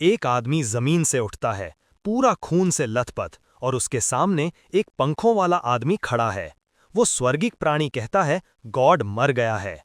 एक आदमी जमीन से उठता है, पूरा खून से लथपथ, और उसके सामने एक पंखों वाला आदमी खड़ा है। वो स्वर्गिक प्राणी कहता है, गॉड मर गया है।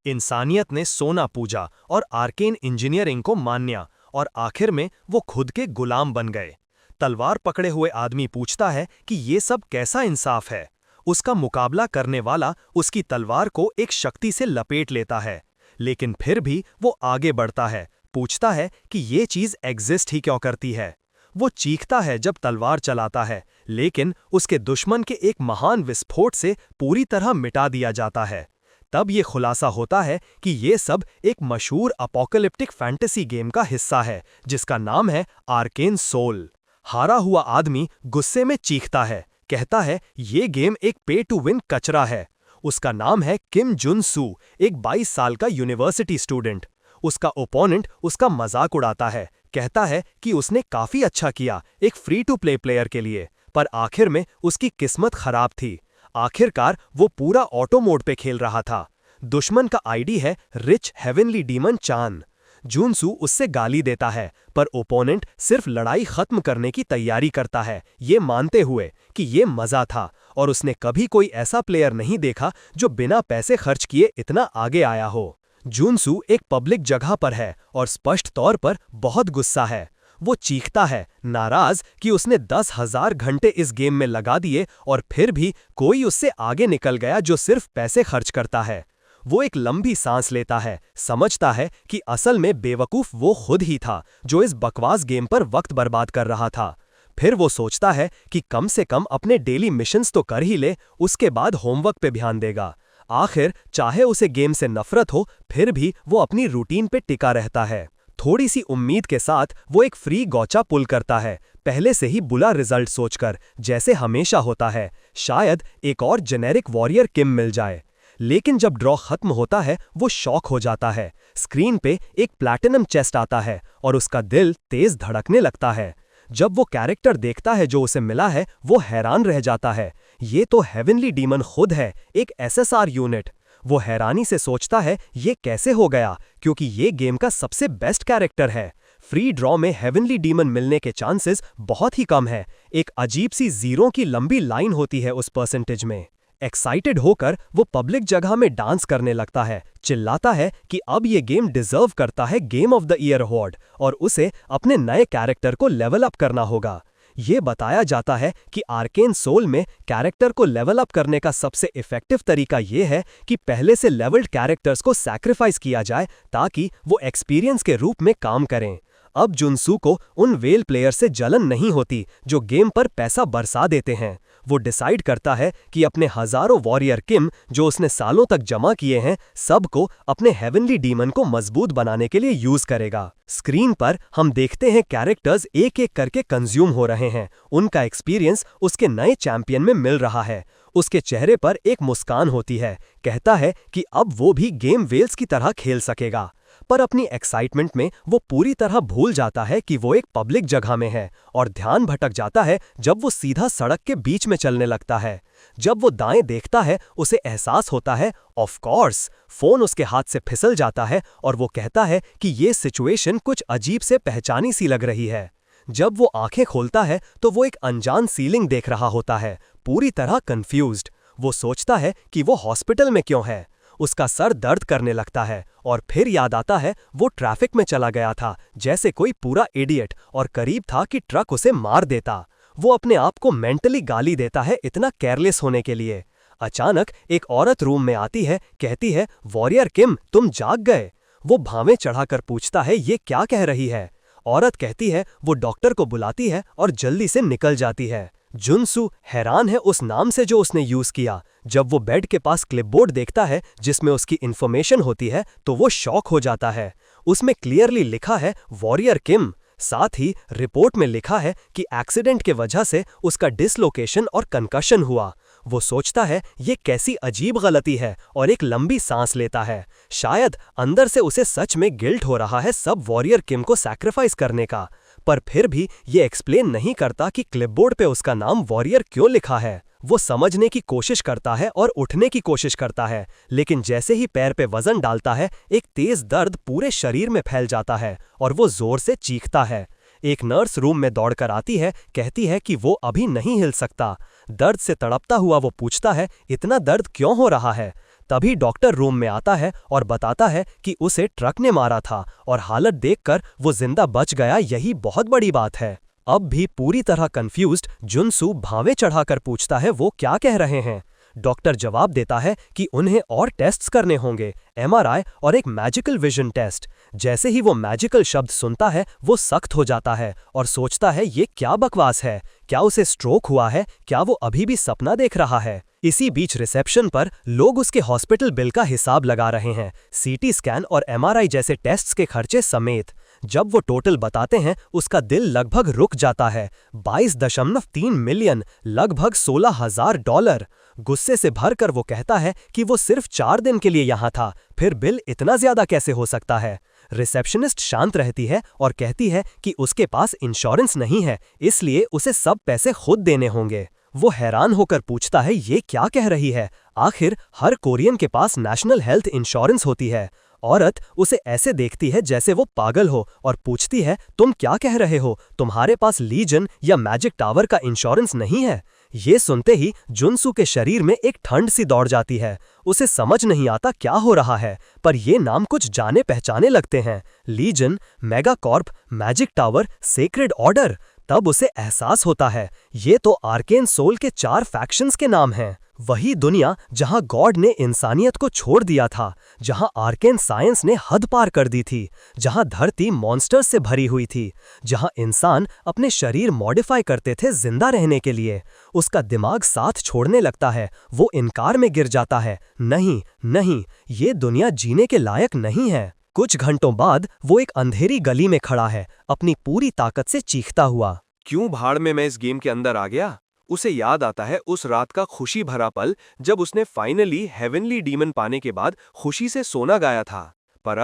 इंसानियत ने सोना पूजा और आर्केन इंजीनियरिंग को मान्या, और आखिर में वो खुद के गुलाम बन गए। तलवार पकड़े हुए आदमी पूछता है कि ये सब कैसा इंसाफ है। उसका मुकाबला करने वाला उसकी तलवार को एक शक्ति से लपेट लेता है, लेकिन फिर भी वो आगे बढ़ता है, पूछता है कि ये चीज एग्जिस्ट ही क्यों करती है। वो चीखता है जब तलवार चलाता है, लेकिन उसके दुश्मन के एक महान विस्फोट से पूरी तरह मिटा दिया जाता है। तब ये खुलासा होता है कि ये सब एक मशहूर अपोकलिप्टिक फैंटेसी गेम का हिस्सा है, जिसका नाम है आर्केन सोल। हारा हुआ आदमी गुस्से में चीखता है, कहता है ये गेम एक पे टू विन कचरा है। उसका नाम है किम जुन सू, एक 22 साल का यूनिवर्सिटी स्टूडेंट। उसका ओपोनेंट उसका मजाक उड़ाता है, कहता है कि उसने काफी अच्छा किया एक फ्री टू प्ले प्लेयर के लिए, पर आखिर में उसकी किस्मत खराब थी। आखिरकार वो पूरा ऑटो मोड पे खेल रहा था। दुश्मन का आईडी है रिच हेवनली डीमन चान। जूनसू उससे गाली देता है, पर ओपोनेंट सिर्फ लड़ाई खत्म करने की तैयारी करता है, ये मानते हुए कि ये मजा था और उसने कभी कोई ऐसा प्लेयर नहीं देखा जो बिना पैसे खर्च किए इतना आगे आया हो। जूनसू एक पब्लिक जगह पर है और स्पष्ट तौर पर बहुत गुस्सा है। वो चीखता है, नाराज कि उसने 10,000 घंटे इस गेम में लगा दिए और फिर भी कोई उससे आगे निकल गया जो सिर्फ पैसे खर्च करता है। वो एक लंबी सांस लेता है, समझता है कि असल में बेवकूफ वो खुद ही था जो इस बकवास गेम पर वक्त बर्बाद कर रहा था। फिर वो सोचता है कि कम से कम अपने डेली मिशंस तो कर ही ले, उसके बाद होमवर्क पे ध्यान देगा। आखिर चाहे उसे गेम से नफरत हो, फिर भी वो अपनी रूटीन पे टिका रहता है। थोड़ी सी उम्मीद के साथ वो एक फ्री गौचा पुल करता है, पहले से ही बुरा रिजल्ट सोचकर, जैसे हमेशा होता है, शायद एक और जेनेरिक वॉरियर किम मिल जाए। लेकिन जब ड्रॉ खत्म होता है वो शॉक हो जाता है। स्क्रीन पे एक प्लैटिनम चेस्ट आता है और उसका दिल तेज धड़कने लगता है। जब वो कैरेक्टर देखता है जो उसे मिला है, वो हैरान रह जाता है। ये तो हेवनली डीमन खुद है, एक एसएसआर यूनिट। वो हैरानी से सोचता है ये कैसे हो गया, क्योंकि ये गेम का सबसे बेस्ट कैरेक्टर है। फ्री ड्रॉ में हेवनली डीमन मिलने के चांसेस बहुत ही कम है। एक अजीब सी जीरो की लंबी लाइन होती है उस परसेंटेज में। एक्साइटेड होकर वो पब्लिक जगह में डांस करने लगता है, चिल्लाता है कि अब ये गेम डिजर्व करता है game of the year award और उसे अपने नए कैरेक्टर को लेवल अप करना होगा। ये बताया जाता है कि आर्केन सोल में कैरेक्टर को लेवल अप करने का सबसे इफेक्टिव तरीका ये है कि पहले से लेवल्ड कैरेक्टर्स को सैक्रिफाइस किया जाए ताकि वो एक्सपीरियंस के रूप में काम करें। अब जुनसू को उन वेल प्लेयर से जलन नहीं होती जो गेम पर पैसा बरसा देते हैं। वो डिसाइड करता है कि अपने हजारों वॉरियर किम जो उसने सालों तक जमा किए हैं, सबको अपने हेवनली डीमन को मजबूत बनाने के लिए यूज करेगा। स्क्रीन पर हम देखते हैं कैरेक्टर्स एक एक करके कंज्यूम हो रहे हैं। उनका एक्सपीरियंस उसके नए चैंपियन में मिल रहा है। उसके चेहरे पर एक मुस्कान होती है, कहता है कि अब वो भी गेम वेल्स की तरह खेल सकेगा। पर अपनी एक्साइटमेंट में वो पूरी तरह भूल जाता है कि वो एक पब्लिक जगह में है और ध्यान भटक जाता है जब वो सीधा सड़क के बीच में चलने लगता है। जब वो दाएं देखता है उसे एहसास होता है, ऑफ कोर्स, फोन उसके हाथ से फिसल जाता है और वो कहता है कि ये सिचुएशन कुछ अजीब से पहचानी सी लग रही है। जब वो आंखें खोलता है तो वो एक अनजान सीलिंग देख रहा होता है, पूरी तरह कंफ्यूज्ड। वो सोचता है कि वो हॉस्पिटल में क्यों है। उसका सर दर्द करने लगता है और फिर याद आता है वो ट्रैफिक में चला गया था जैसे कोई पूरा इडियट और करीब था कि ट्रक उसे मार देता। वो अपने आप को मेंटली गाली देता है इतना केयरलेस होने के लिए। अचानक एक औरत रूम में आती है, कहती है, वॉरियर किम, तुम जाग गए। वो भावें चढ़ाकर पूछता है ये क्या कह रही है। औरत कहती है वो डॉक्टर को बुलाती है और जल्दी से निकल जाती है। जुनसू हैरान है उस नाम से जो उसने यूज किया। जब वो बेड के पास क्लिपबोर्ड देखता है जिसमें उसकी इन्फॉर्मेशन होती है तो वो शॉक हो जाता है। उसमें क्लियरली लिखा है वॉरियर किम। साथ ही रिपोर्ट में लिखा है कि एक्सीडेंट के वजह से उसका डिसलोकेशन और कंकशन हुआ। वो सोचता है ये कैसी अजीब गलती है और एक लंबी सांस लेता है। शायद अंदर से उसे सच में गिल्ट हो रहा है सब वॉरियर किम को सैक्रिफाइस करने का, पर फिर भी ये एक्सप्लेन नहीं करता कि क्लिपबोर्ड पे उसका नाम वॉरियर क्यों लिखा है। वो समझने की कोशिश करता है और उठने की कोशिश करता है, लेकिन जैसे ही पैर पे वजन डालता है, एक तेज दर्द पूरे शरीर में फैल जाता है और वो जोर से चीखता है। एक नर्स रूम में दौड़कर आती है, कहती है कि वो अभी नहीं हिल सकता। दर्द से तड़पता हुआ वो पूछता है, इतना दर्द क्यों हो रहा है? तभी डॉक्टर रूम में आता है और बताता है कि उसे ट्रक ने मारा था और हालत देखकर वो जिंदा बच गया, यही बहुत बड़ी बात है। अब भी पूरी तरह कंफ्यूज्ड जुनसू भावे चढ़ाकर पूछता है, वो क्या कह रहे हैं? डॉक्टर जवाब देता है कि उन्हें और टेस्ट्स करने होंगे, एमआरआई और एक मैजिकल विजन टेस्ट। जैसे ही वो मैजिकल शब्द सुनता है, वो सख्त हो जाता है और सोचता है, ये क्या बकवास है? क्या उसे स्ट्रोक हुआ है? क्या वो अभी भी सपना देख रहा है? इसी बीच रिसेप्शन पर लोग उसके हॉस्पिटल बिल का हिसाब लगा रहे हैं, सीटी स्कैन और एमआरआई जैसे टेस्ट्स के खर्चे समेत। जब वो टोटल बताते हैं, उसका दिल लगभग रुक जाता है। 22.3 मिलियन, लगभग $16,000। गुस्से से भरकर वो कहता है कि वो सिर्फ 4 दिन के लिए यहाँ था, फिर बिल इतना ज्यादा कैसे हो सकता है? रिसेप्शनिस्ट शांत रहती है और कहती है कि उसके पास इंश्योरेंस नहीं है, इसलिए उसे सब पैसे खुद देने होंगे। वो हैरान होकर पूछता है, ये क्या कह रही है? आखिर हर कोरियन के पास नेशनल हेल्थ इंश्योरेंस होती है। औरत उसे ऐसे देखती है जैसे वो पागल हो और पूछती है, तुम क्या कह रहे हो? तुम्हारे पास लीजन या मैजिक टावर का इंश्योरेंस नहीं है? ये सुनते ही जुनसू के शरीर में एक ठंड सी दौड़ जाती है। उसे समझ नहीं आता क्या हो रहा है, पर ये नाम कुछ जाने पहचाने लगते हैं। Legion, megacorp, magic tower, sacred order. तब उसे एहसास होता है, ये तो आर्केन सोल के 4 फैक्शंस के नाम हैं। वही दुनिया जहां गॉड ने इंसानियत को छोड़ दिया था, जहां आर्केन साइंस ने हद पार कर दी थी, जहां धरती मॉन्स्टर्स से भरी हुई थी, जहां इंसान अपने शरीर मॉडिफाई करते थे जिंदा रहने के लिए। उसका दिमाग साथ छोड़ने लगता है, वो इनकार में गिर जाता है, नहीं नहीं, ये दुनिया जीने के लायक नहीं है। कुछ घंटों बाद वो एक अंधेरी गली में खड़ा है, अपनी पूरी ताकत से चीखता हुआ, क्यों भाड़ में मैं इस गेम के अंदर आ गया? उसे याद आता है उस रात का खुशी भरा पल जब उसने फाइनली हेवनली डीमन पाने के बाद खुशी से सोना गाया था। पर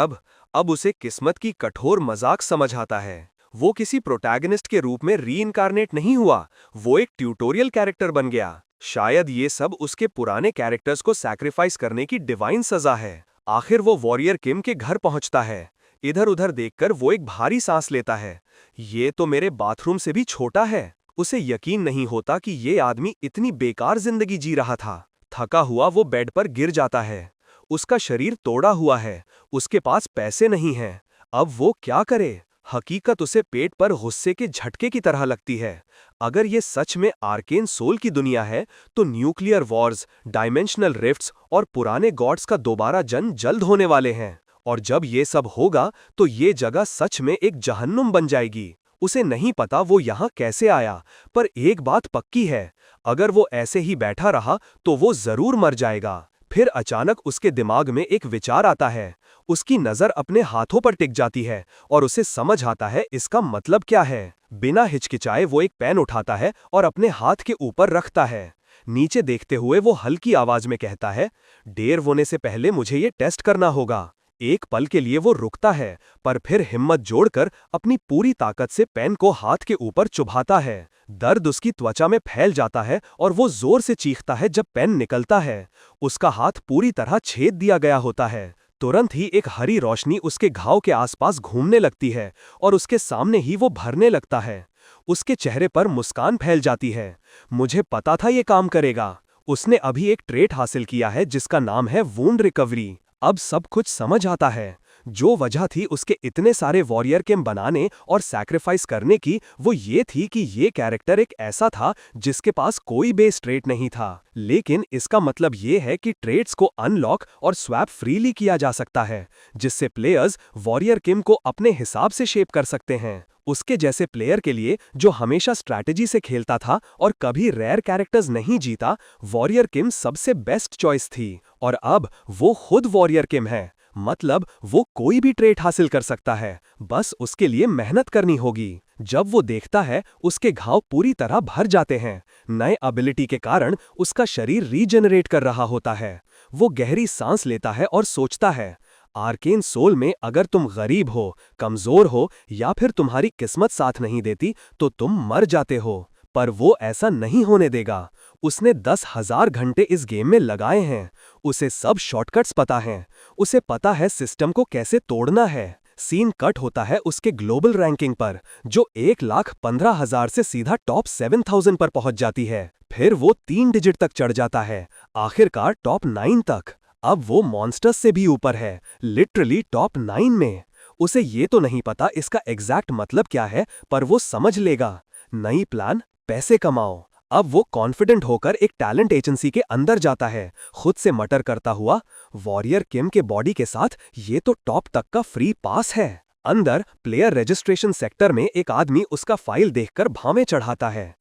अब उसे किस्मत की कठोर मजाक समझ आता है। वो किसी प्रोटैगनिस्ट के रूप में रीइंकारनेट नहीं हुआ, वो एक ट्यूटोरियल कैरेक्टर बन गया। शायद ये सब उसके पुराने कैरेक्टर्स को सैक्रिफाइस करने की डिवाइन सजा है। आखिर वो वॉरियर किम के घर पहुंचता है। इधर उधर देखकर वो एक भारी सांस लेता है। ये तो मेरे बाथरूम से भी छोटा है। उसे यकीन नहीं होता कि ये आदमी इतनी बेकार जिंदगी जी रहा था। थका हुआ वो बेड पर गिर जाता है। उसका शरीर तोड़ा हुआ है, उसके पास पैसे नहीं हैं। अब वो क्या करे? हकीकत उसे पेट पर गुस्से के झटके की तरह लगती है। अगर ये सच में आर्केन सोल की दुनिया है, तो न्यूक्लियर वॉर्स, डायमेंशनल रिफ्ट्स और पुराने गॉड्स का दोबारा जन्म जल्द होने वाले हैं। और जब ये सब होगा, तो ये जगह सच में एक जहन्नुम बन जाएगी। उसे नहीं पता वो यहाँ कैसे आया, पर एक बात पक्की है, अगर वो ऐसे ही बैठा रहा तो वो जरूर मर जाएगा। फिर अचानक उसके दिमाग में एक विचार आता है। उसकी नजर अपने हाथों पर टिक जाती है और उसे समझ आता है इसका मतलब क्या है। बिना हिचकिचाए वो एक पेन उठाता है और अपने हाथ के ऊपर रखता है। नीचे देखते हुए वो हल्की आवाज में कहता है, देर होने से पहले मुझे ये टेस्ट करना होगा। एक पल के लिए वो रुकता है, पर फिर हिम्मत जोड़कर अपनी पूरी ताकत से पेन को हाथ के ऊपर चुभाता है। दर्द उसकी त्वचा में फैल जाता है और वो जोर से चीखता है जब पेन निकलता है। उसका हाथ पूरी तरह छेद दिया गया होता है। तुरंत ही एक हरी रोशनी उसके घाव के आसपास घूमने लगती है और उसके सामने ही वो भरने लगता है। उसके चेहरे पर मुस्कान फैल जाती है। मुझे पता था ये काम करेगा। उसने अभी एक ट्रेट हासिल किया है जिसका नाम है वुंड रिकवरी। अब सब कुछ समझ आता है। जो वजह थी उसके इतने सारे वॉरियर केम बनाने और सैक्रिफाइस करने की, वो ये थी कि ये कैरेक्टर एक ऐसा था जिसके पास कोई बेस ट्रेट नहीं था। लेकिन इसका मतलब ये है कि ट्रेट्स को अनलॉक और स्वैप फ्रीली किया जा सकता है, जिससे प्लेयर्स वॉरियर केम को अपने हिसाब से शेप कर सकते हैं। उसके जैसे प्लेयर के लिए जो हमेशा स्ट्रैटेजी से खेलता था और कभी रेयर कैरेक्टर्स नहीं जीता, वॉरियर किम सबसे बेस्ट चॉइस थी। और अब वो खुद वॉरियर किम है, मतलब वो कोई भी ट्रेट हासिल कर सकता है, बस उसके लिए मेहनत करनी होगी। जब वो देखता है उसके घाव पूरी तरह भर जाते हैं, नए एबिलिटी के कारण उसका शरीर रीजनरेट कर रहा होता है। वो गहरी सांस लेता है और सोचता है, आर्केन सोल में अगर तुम गरीब हो, कमजोर हो या फिर तुम्हारी किस्मत साथ नहीं देती तो तुम मर जाते हो। पर वो ऐसा नहीं होने देगा। उसने 10,000 घंटे इस गेम में लगाए हैं। उसे सब शॉर्टकट्स पता हैं। उसे पता है सिस्टम को कैसे तोड़ना है। सीन कट होता है उसके ग्लोबल रैंकिंग पर, जो 1,15,000 से सीधा टॉप 7,000 पर पहुंच जाती है। फिर वो 3 डिजिट तक चढ़ जाता है, आखिरकार टॉप 9 तक। अब वो मॉन्स्टर्स से भी ऊपर है, लिटरली टॉप 9 में। उसे ये तो नहीं पता इसका एग्जैक्ट मतलब क्या है, पर वो समझ लेगा। नई प्लान, पैसे कमाओ। अब वो कॉन्फिडेंट होकर एक टैलेंट एजेंसी के अंदर जाता है, खुद से मटर करता हुआ, वॉरियर किम के बॉडी के साथ ये तो टॉप तक का फ्री पास है। अंदर प्लेयर रजिस्ट्रेशन सेक्टर में एक आदमी उसका फाइल देखकर भावें चढ़ाता है।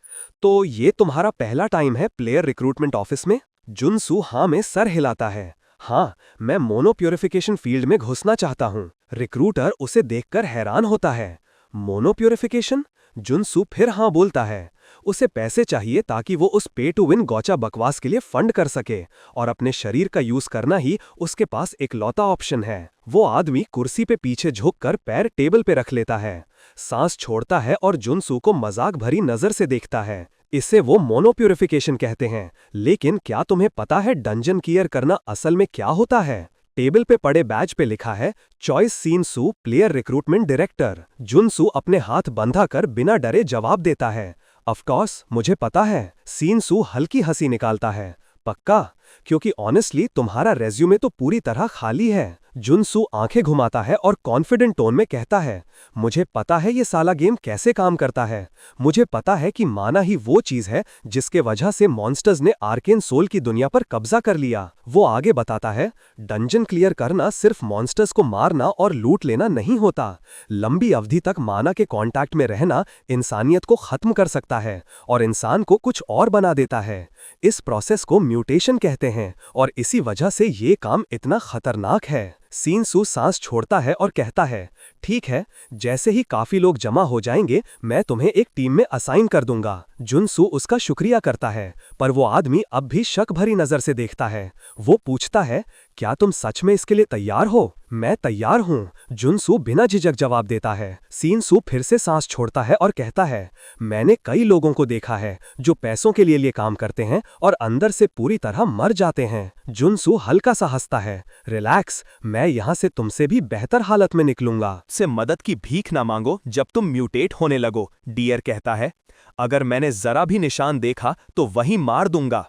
तो ये तुम्हारा पहला टाइम है प्लेयर रिक्रूटमेंट ऑफिस में? जुनसू हाँ में सर हिलाता है। हाँ, मैं मोनो प्यूरिफिकेशन फील्ड में घुसना चाहता हूँ। रिक्रूटर उसे देखकर हैरान होता है। Mono purification? जुनसू फिर हाँ बोलता है। उसे पैसे चाहिए ताकि वो उस पे टू विन गौचा बकवास के लिए फंड कर सके, और अपने शरीर का यूज करना ही उसके पास इकलौता ऑप्शन है। वो आदमी कुर्सी पे पीछे झुककर पैर टेबल पे रख लेता है, सांस छोड़ता है और जुनसू को मजाक भरी नजर से देखता है। इसे वो मोनो प्यूरिफिकेशन कहते हैं। लेकिन क्या तुम्हें पता है डंजन क्लियर करना असल में क्या होता है? टेबल पे पड़े बैज पे लिखा है चॉइस सीन सू प्लेयर रिक्रूटमेंट डायरेक्टर। जुनसू अपने हाथ बंधा कर बिना डरे जवाब देता है, ऑफ कोर्स मुझे पता है। सीन सू हल्की हंसी निकालता है, पक्का? क्योंकि ऑनेस्टली तुम्हारा रेज्यूमे तो पूरी तरह खाली है। जुनसू आंखें घुमाता है और कॉन्फिडेंट टोन में कहता है, मुझे पता है ये साला गेम कैसे काम करता है। मुझे पता है कि माना ही वो चीज है जिसके वजह से मॉन्स्टर्स ने आर्केन सोल की दुनिया पर कब्जा कर लिया। वो आगे बताता है, डंजन क्लियर करना सिर्फ मॉन्स्टर्स को मारना और लूट लेना नहीं होता। लंबी अवधि तक माना के कांटेक्ट में रहना इंसानियत को खत्म कर सकता है और इंसान को कुछ और बना देता है। इस प्रोसेस को म्यूटेशन कहते हैं और इसी वजह से ये काम इतना खतरनाक है। सीन सू सांस छोड़ता है और कहता है, ठीक है, जैसे ही काफी लोग जमा हो जाएंगे मैं तुम्हें एक टीम में असाइन कर दूंगा। जुनसू उसका शुक्रिया करता है, पर वो आदमी अब भी शक भरी नजर से देखता है। वो पूछता है, क्या तुम सच में इसके लिए तैयार हो? मैं तैयार हूँ, जुनसू बिना झिझक जवाब देता है। सीन सू फिर से सांस छोड़ता है और कहता है, मैंने कई लोगों को देखा है जो पैसों के लिए काम करते हैं और अंदर से पूरी तरह मर जाते हैं। जुनसू हल्का सा हंसता है, रिलैक्स, मैं यहाँ से तुमसे भी बेहतर हालत में निकलूंगा। से मदद की भीख ना मांगो जब तुम म्यूटेट होने लगो, डियर कहता है। अगर मैंने जरा भी निशान देखा तो वहीं मार दूंगा।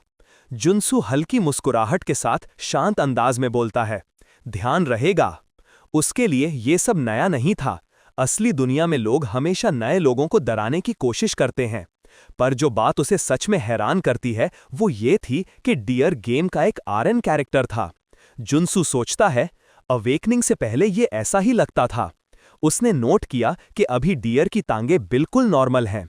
जुनसू हल्की मुस्कुराहट के साथ शांत अंदाज में बोलता है, ध्यान रहेगा। उसके लिए ये सब नया नहीं था। असली दुनिया में लोग हमेशा नए लोगों को डराने की कोशिश करते हैं, पर जो बात उसे सच में हैरान करती है वो ये थी कि डियर गेम का एक आरएन कैरेक्टर था। जुनसू सोचता है, अवेकनिंग से पहले ये ऐसा ही लगता था। उसने नोट किया कि अभी डियर की टांगे बिल्कुल नॉर्मल हैं।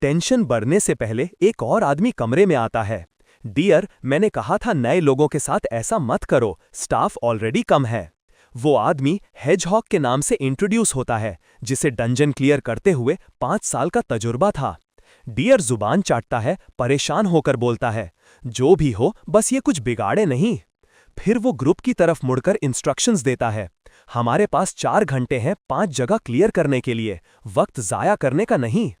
टेंशन बढ़ने से पहले एक और आदमी कमरे में आता है। डियर, मैंने कहा था नए लोगों के साथ ऐसा मत करो, स्टाफ ऑलरेडी कम है। वो आदमी हेजहॉग के नाम से इंट्रोड्यूस होता है, जिसे डंजन क्लियर करते हुए 5 साल का तजुर्बा था। डियर जुबान चाटता है, परेशान होकर बोलता है, जो भी हो बस ये कुछ बिगाड़े नहीं। फिर वो ग्रुप की तरफ मुड़कर इंस्ट्रक्शंस देता है, हमारे पास 4 घंटे हैं 5 जगह क्लियर करने के लिए, वक्त जाया करने का नहीं।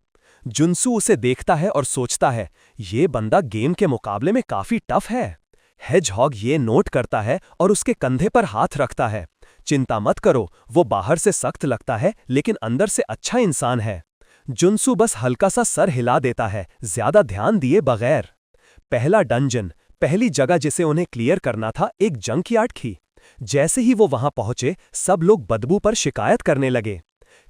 जुनसू उसे देखता है और सोचता है, ये बंदा गेम के मुकाबले में काफी टफ है। हेजहॉग ये नोट करता है और उसके कंधे पर हाथ रखता है, चिंता मत करो, वो बाहर से सख्त लगता है लेकिन अंदर से अच्छा इंसान है। जुनसू बस हल्का सा सर हिला देता है, ज्यादा ध्यान दिए बगैर। पहला डंजन, पहली जगह जिसे उन्हें क्लियर करना था, एक जंकयार्ड थी। जैसे ही वो वहां पहुंचे सब लोग बदबू पर शिकायत करने लगे।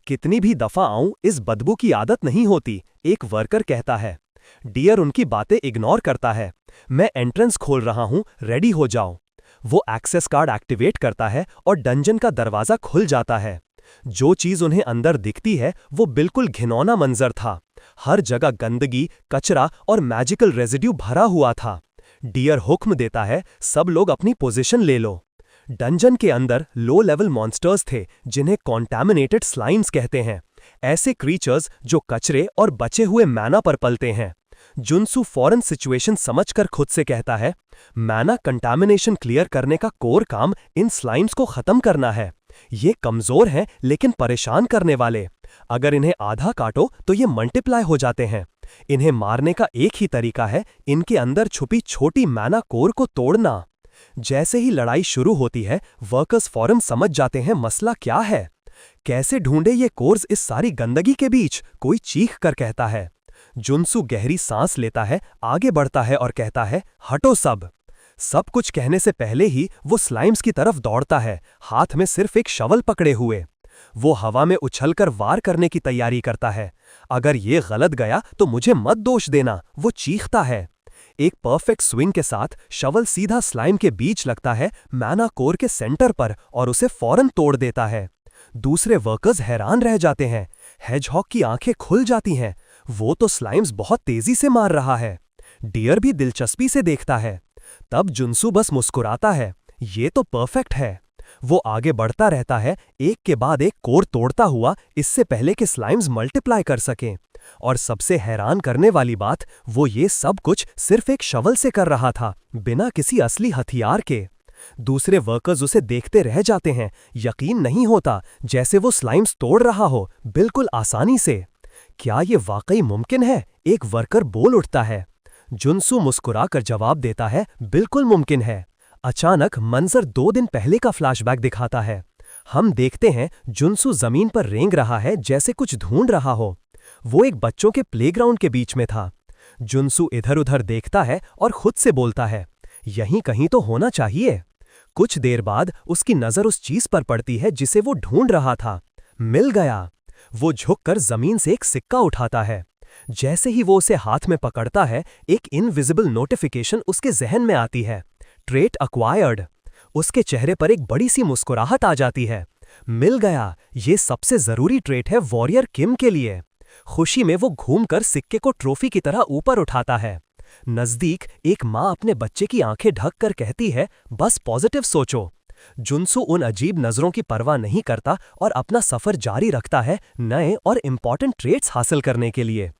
कितनी भी दफा आऊं इस बदबू की आदत नहीं होती, एक वर्कर कहता है। डियर उनकी बातें इग्नोर करता है, मैं एंट्रेंस खोल रहा हूं, रेडी हो जाओ। वो एक्सेस कार्ड एक्टिवेट करता है और डंजन का दरवाजा खुल जाता है। जो चीज उन्हें अंदर दिखती है वो बिल्कुल घिनौना मंजर था। हर जगह गंदगी, कचरा और मैजिकल रेजिड्यू भरा हुआ था। डियर हुक्म देता है, सब लोग अपनी पोजीशन ले लो। डंजन के अंदर लो लेवल मॉन्स्टर्स थे जिन्हें कॉन्टैमिनेटेड स्लाइम्स कहते हैं, ऐसे क्रीचर्स जो कचरे और बचे हुए मैना पर पलते हैं। जुनसू फॉरेन सिचुएशन समझकर खुद से कहता है, मैना कंटामिनेशन क्लियर करने का कोर काम इन स्लाइम्स को खत्म करना है। ये कमजोर हैं लेकिन परेशान करने वाले। अगर इन्हें आधा काटो तो ये मल्टीप्लाई हो जाते हैं। इन्हें मारने का एक ही तरीका है, इनके अंदर छुपी छोटी मैना कोर को तोड़ना। जैसे ही लड़ाई शुरू होती है, वर्कर्स फौरन समझ जाते हैं मसला क्या है। कैसे ढूंढे ये कोर्स इस सारी गंदगी के बीच, कोई चीख कर कहता है। जुनसू गहरी सांस लेता है, आगे बढ़ता है और कहता है, हटो सब। सब कुछ कहने से पहले ही वो स्लाइम्स की तरफ दौड़ता है, हाथ में सिर्फ एक शवल पकड़े हुए। वो हवा में उछलकर वार करने की तैयारी करता है। अगर ये गलत गया तो मुझे मत दोष देना, वो चीखता है। एक परफेक्ट स्विंग के साथ शवल सीधा स्लाइम के बीच लगता है, मैना कोर के सेंटर पर, और उसे फौरन तोड़ देता है। दूसरे वर्कर्स हैरान रह जाते हैं। हेजहॉग की आंखें खुल जाती हैं। वो तो स्लाइम्स बहुत तेजी से मार रहा है। डियर भी दिलचस्पी से देखता है। तब जुनसू बस मुस्कुराता है। ये तो परफेक्ट है। वो आगे बढ़ता रहता है, एक के बाद एक कोर तोड़ता हुआ, इससे पहले कि स्लाइम्स मल्टीप्लाई कर सकें। और सबसे हैरान करने वाली बात, वो ये सब कुछ सिर्फ एक शवल से कर रहा था, बिना किसी असली हथियार के। दूसरे वर्कर्स उसे देखते रह जाते हैं। यकीन नहीं होता, जैसे वो स्लाइम्स तोड़ रहा हो, बिल्कुल आसानी से। क्या ये वाकई मुमकिन है? एक वर्कर बोल उठता है। जुनसू मुस्कुराकर जवाब देता है, बिल्कुल मुमकिन है। अचानक मंजर 2 दिन पहले का फ्लैशबैक दिखाता है। हम देखते हैं जुनसू जमीन पर रेंग रहा है, जैसे कुछ ढूंढ रहा हो। वो एक बच्चों के प्लेग्राउंड के बीच में था। जुनसू इधर उधर देखता है और खुद से बोलता है, यहीं कहीं तो होना चाहिए। कुछ देर बाद उसकी नजर उस चीज पर पड़ती है जिसे वो ढूंढ रहा था। मिल गया। वो झुककर जमीन से एक सिक्का उठाता है। जैसे ही वो उसे हाथ में पकड़ता है, एक इनविजिबल नोटिफिकेशन उसके जहन में आती है, ट्रेट अक्वायर्ड। उसके चेहरे पर एक बड़ी सी मुस्कुराहट आ जाती है। मिल गया, ये सबसे जरूरी ट्रेट है वॉरियर किम के लिए। खुशी में वो घूमकर सिक्के को ट्रॉफी की तरह ऊपर उठाता है। नजदीक एक माँ अपने बच्चे की आंखें ढक कर कहती है, बस पॉजिटिव सोचो। जुनसू उन अजीब नजरों की परवाह नहीं करता और अपना सफर जारी रखता है, नए और इंपॉर्टेंट ट्रेट्स हासिल करने के लिए।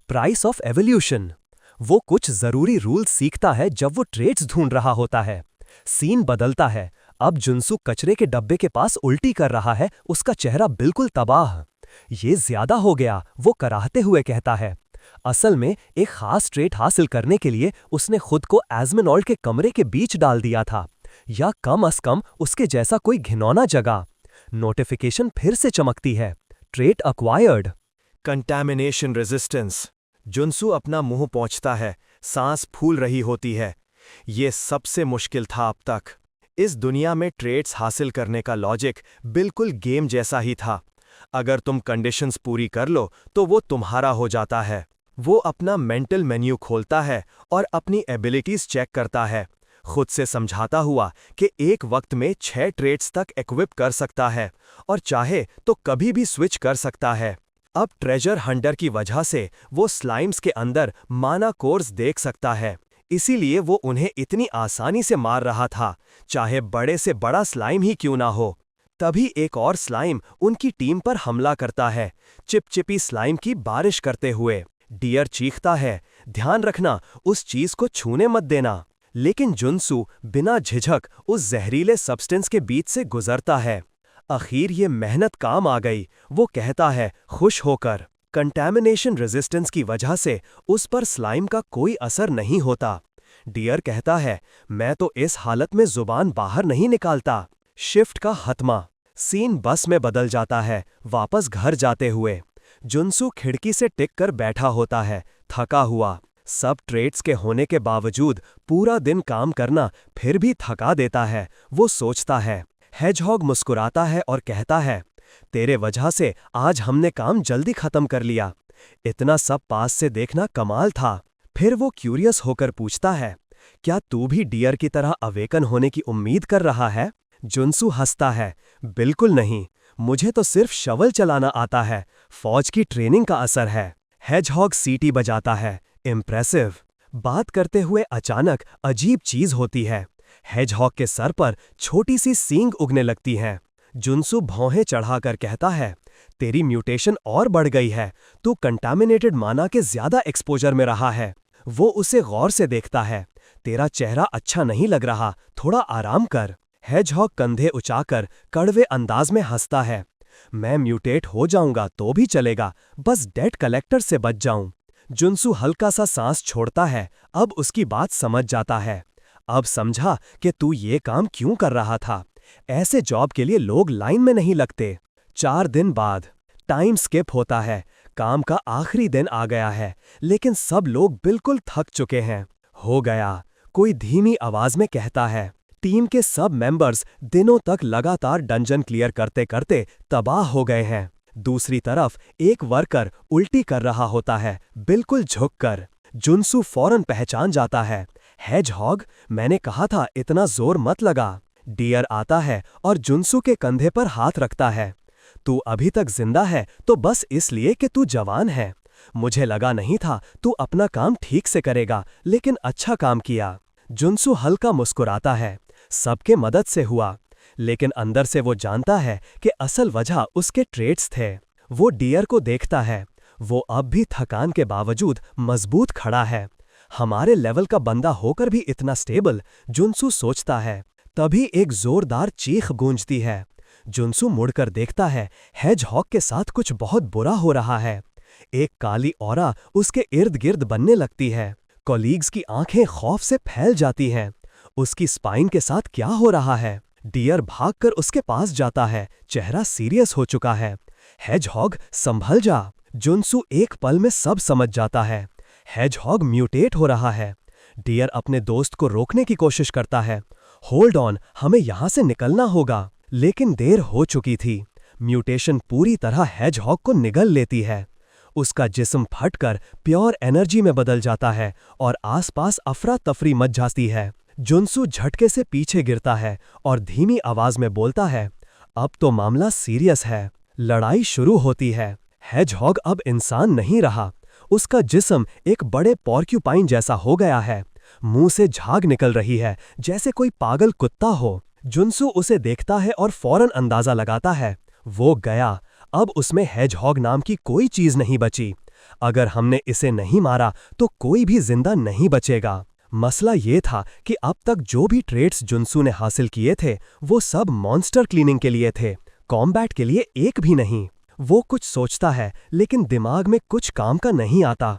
Price of evolution. वो कुछ जरूरी रूल्स सीखता है जब वो ट्रेट्स ढूंढ रहा होता है। सीन बदलता है। अब जुनसू कचरे के डब्बे के पास उल्टी कर रहा है, उसका चेहरा बिल्कुल तबाह। ये ज्यादा हो गया, वो कराहते हुए कहता है। असल में एक खास ट्रेट हासिल करने के लिए उसने खुद को एज़मिनॉल्ड के कमरे के बीच डाल दिया था, या कम अज कम उसके जैसा कोई घिनौना जगह। नोटिफिकेशन फिर से चमकती है, trait acquired. Contamination resistance. Junsu अपना मुंह पोंछता है, सांस फूल रही होती है। ये सबसे मुश्किल था अब तक। इस दुनिया में ट्रेट्स हासिल करने का लॉजिक बिल्कुल गेम जैसा ही था। अगर तुम कंडीशंस पूरी कर लो तो वो तुम्हारा हो जाता है। वो अपना मेंटल मेन्यू खोलता है और अपनी एबिलिटीज चेक करता है, खुद से समझाता हुआ कि एक वक्त में 6 ट्रेट्स तक इक्विप कर सकता है और चाहे तो कभी भी स्विच कर सकता है। अब ट्रेजर हंटर की वजह से वो स्लाइम्स के अंदर माना कोर्स देख सकता है, इसीलिए वो उन्हें इतनी आसानी से मार रहा था, चाहे बड़े से बड़ा स्लाइम ही क्यों ना हो। तभी एक और स्लाइम उनकी टीम पर हमला करता है, चिपचिपी स्लाइम की बारिश करते हुए। डियर चीखता है, ध्यान रखना, उस चीज को छूने मत देना। लेकिन जुनसू बिना झिझक उस जहरीले सब्सटेंस के बीच से गुजरता है। आखिर ये मेहनत काम आ गई, वो कहता है खुश होकर। कंटैमिनेशन रेजिस्टेंस की वजह से उस पर स्लाइम का कोई असर नहीं होता। डियर कहता है, मैं तो इस हालत में जुबान बाहर नहीं निकालता। शिफ्ट का हतमा। सीन बस में बदल जाता है, वापस घर जाते हुए। जुनसू खिड़की से टिक कर बैठा होता है, थका हुआ। सब ट्रेट्स के होने के बावजूद पूरा दिन काम करना फिर भी थका देता है। वो सोचता है। हेजहॉग मुस्कुराता है और कहता है, तेरे वजह से आज हमने काम जल्दी खत्म कर लिया। इतना सब पास से देखना कमाल था। फिर वो क्यूरियस होकर पूछता है, क्या तू भी डियर की तरह अवेकन होने की उम्मीद कर रहा है? जुनसू हंसता है, बिल्कुल नहीं, मुझे तो सिर्फ शवल चलाना आता है, फौज की ट्रेनिंग का असर है। हेजहॉग सीटी बजाता है, इम्प्रेसिव। बात करते हुए अचानक अजीब चीज होती है। हेजहॉग के सर पर छोटी सी सींग उगने लगती हैं। जुनसू भौहें चढ़ाकर कहता है, तेरी म्यूटेशन और बढ़ गई है, तू कंटामिनेटेड माना के ज्यादा एक्सपोजर में रहा है। वो उसे गौर से देखता है, तेरा चेहरा अच्छा नहीं लग रहा, थोड़ा आराम कर। हेजहॉग कंधे उचाकर कड़वे अंदाज में हंसता है, मैं म्यूटेट हो जाऊंगा तो भी चलेगा, बस डेट कलेक्टर से बच जाऊं। जुनसू हल्का सा सांस छोड़ता है। अब उसकी बात समझ जाता है। अब समझा कि तू ये काम क्यों कर रहा था। ऐसे जॉब के लिए लोग लाइन में नहीं लगते। 4 दिन बाद टाइम स्किप होता है। काम का आखिरी दिन आ गया है, लेकिन सब लोग बिल्कुल थक चुके हैं। हो गया, कोई धीमी आवाज में कहता है। टीम के सब मेंबर्स दिनों तक लगातार डंजन क्लियर करते करते तबाह हो गए हैं। दूसरी तरफ एक वर्कर उल्टी कर रहा होता है, बिल्कुल झुककर। जुनसू फौरन पहचान जाता है। हेजहॉग, मैंने कहा था इतना जोर मत लगा। डियर आता है और जुनसू के कंधे पर हाथ रखता है। तू अभी तक जिंदा है तो बस इसलिए कि तू जवान है। मुझे लगा नहीं था तू अपना काम ठीक से करेगा, लेकिन अच्छा काम किया। जुनसू हल्का मुस्कुराता है। सबके मदद से हुआ, लेकिन अंदर से वो जानता है कि असल वजह उसके ट्रेड्स थे। वो डियर को देखता है। वो अब भी थकान के बावजूद मजबूत खड़ा है। हमारे लेवल का बंदा होकर भी इतना स्टेबल, जुनसू सोचता है। तभी एक जोरदार चीख गूंजती है। जुनसू मुड़कर देखता है, हेजहॉग के साथ कुछ बहुत बुरा हो रहा है। एक काली औरा उसके इर्द गिर्द बनने लगती है। कॉलीग्स की आंखें खौफ से फैल जाती हैं। उसकी स्पाइन के साथ क्या हो रहा है? डियर भागकर उसके पास जाता है। चेहरा सीरियस हो चुका है। हेजहॉग, संभल जा। जुनसू एक पल में सब समझ जाता है। हेजहॉग म्यूटेट हो रहा है। डियर अपने दोस्त को रोकने की कोशिश करता है। होल्ड ऑन, हमें यहां से निकलना होगा। लेकिन देर हो चुकी थी। म्यूटेशन पूरी तरह हेजहॉग को निगल लेती है। उसका जिस्म फटकर प्योर एनर्जी में बदल जाता है और आसपास अफरा तफरी मच जाती है। जुनसू झटके से पीछे गिरता है और धीमी आवाज में बोलता है, अब तो मामला सीरियस है। लड़ाई शुरू होती है। हेजहॉग अब इंसान नहीं रहा। उसका जिस्म एक बड़े पॉर्क्यूपाइन जैसा हो गया है। मुंह से झाग निकल रही है, जैसे कोई पागल कुत्ता हो। जुनसू उसे देखता है और फौरन अंदाजा लगाता है, वो गया। अब उसमें हेजहॉग नाम की कोई चीज नहीं बची। अगर हमने इसे नहीं मारा तो कोई भी जिंदा नहीं बचेगा। मसला ये था कि अब तक जो भी ट्रेड्स जुनसू ने हासिल किए थे, वो सब मॉन्स्टर क्लीनिंग के लिए थे, कॉम्बैट के लिए एक भी नहीं। वो कुछ सोचता है, लेकिन दिमाग में कुछ काम का नहीं आता।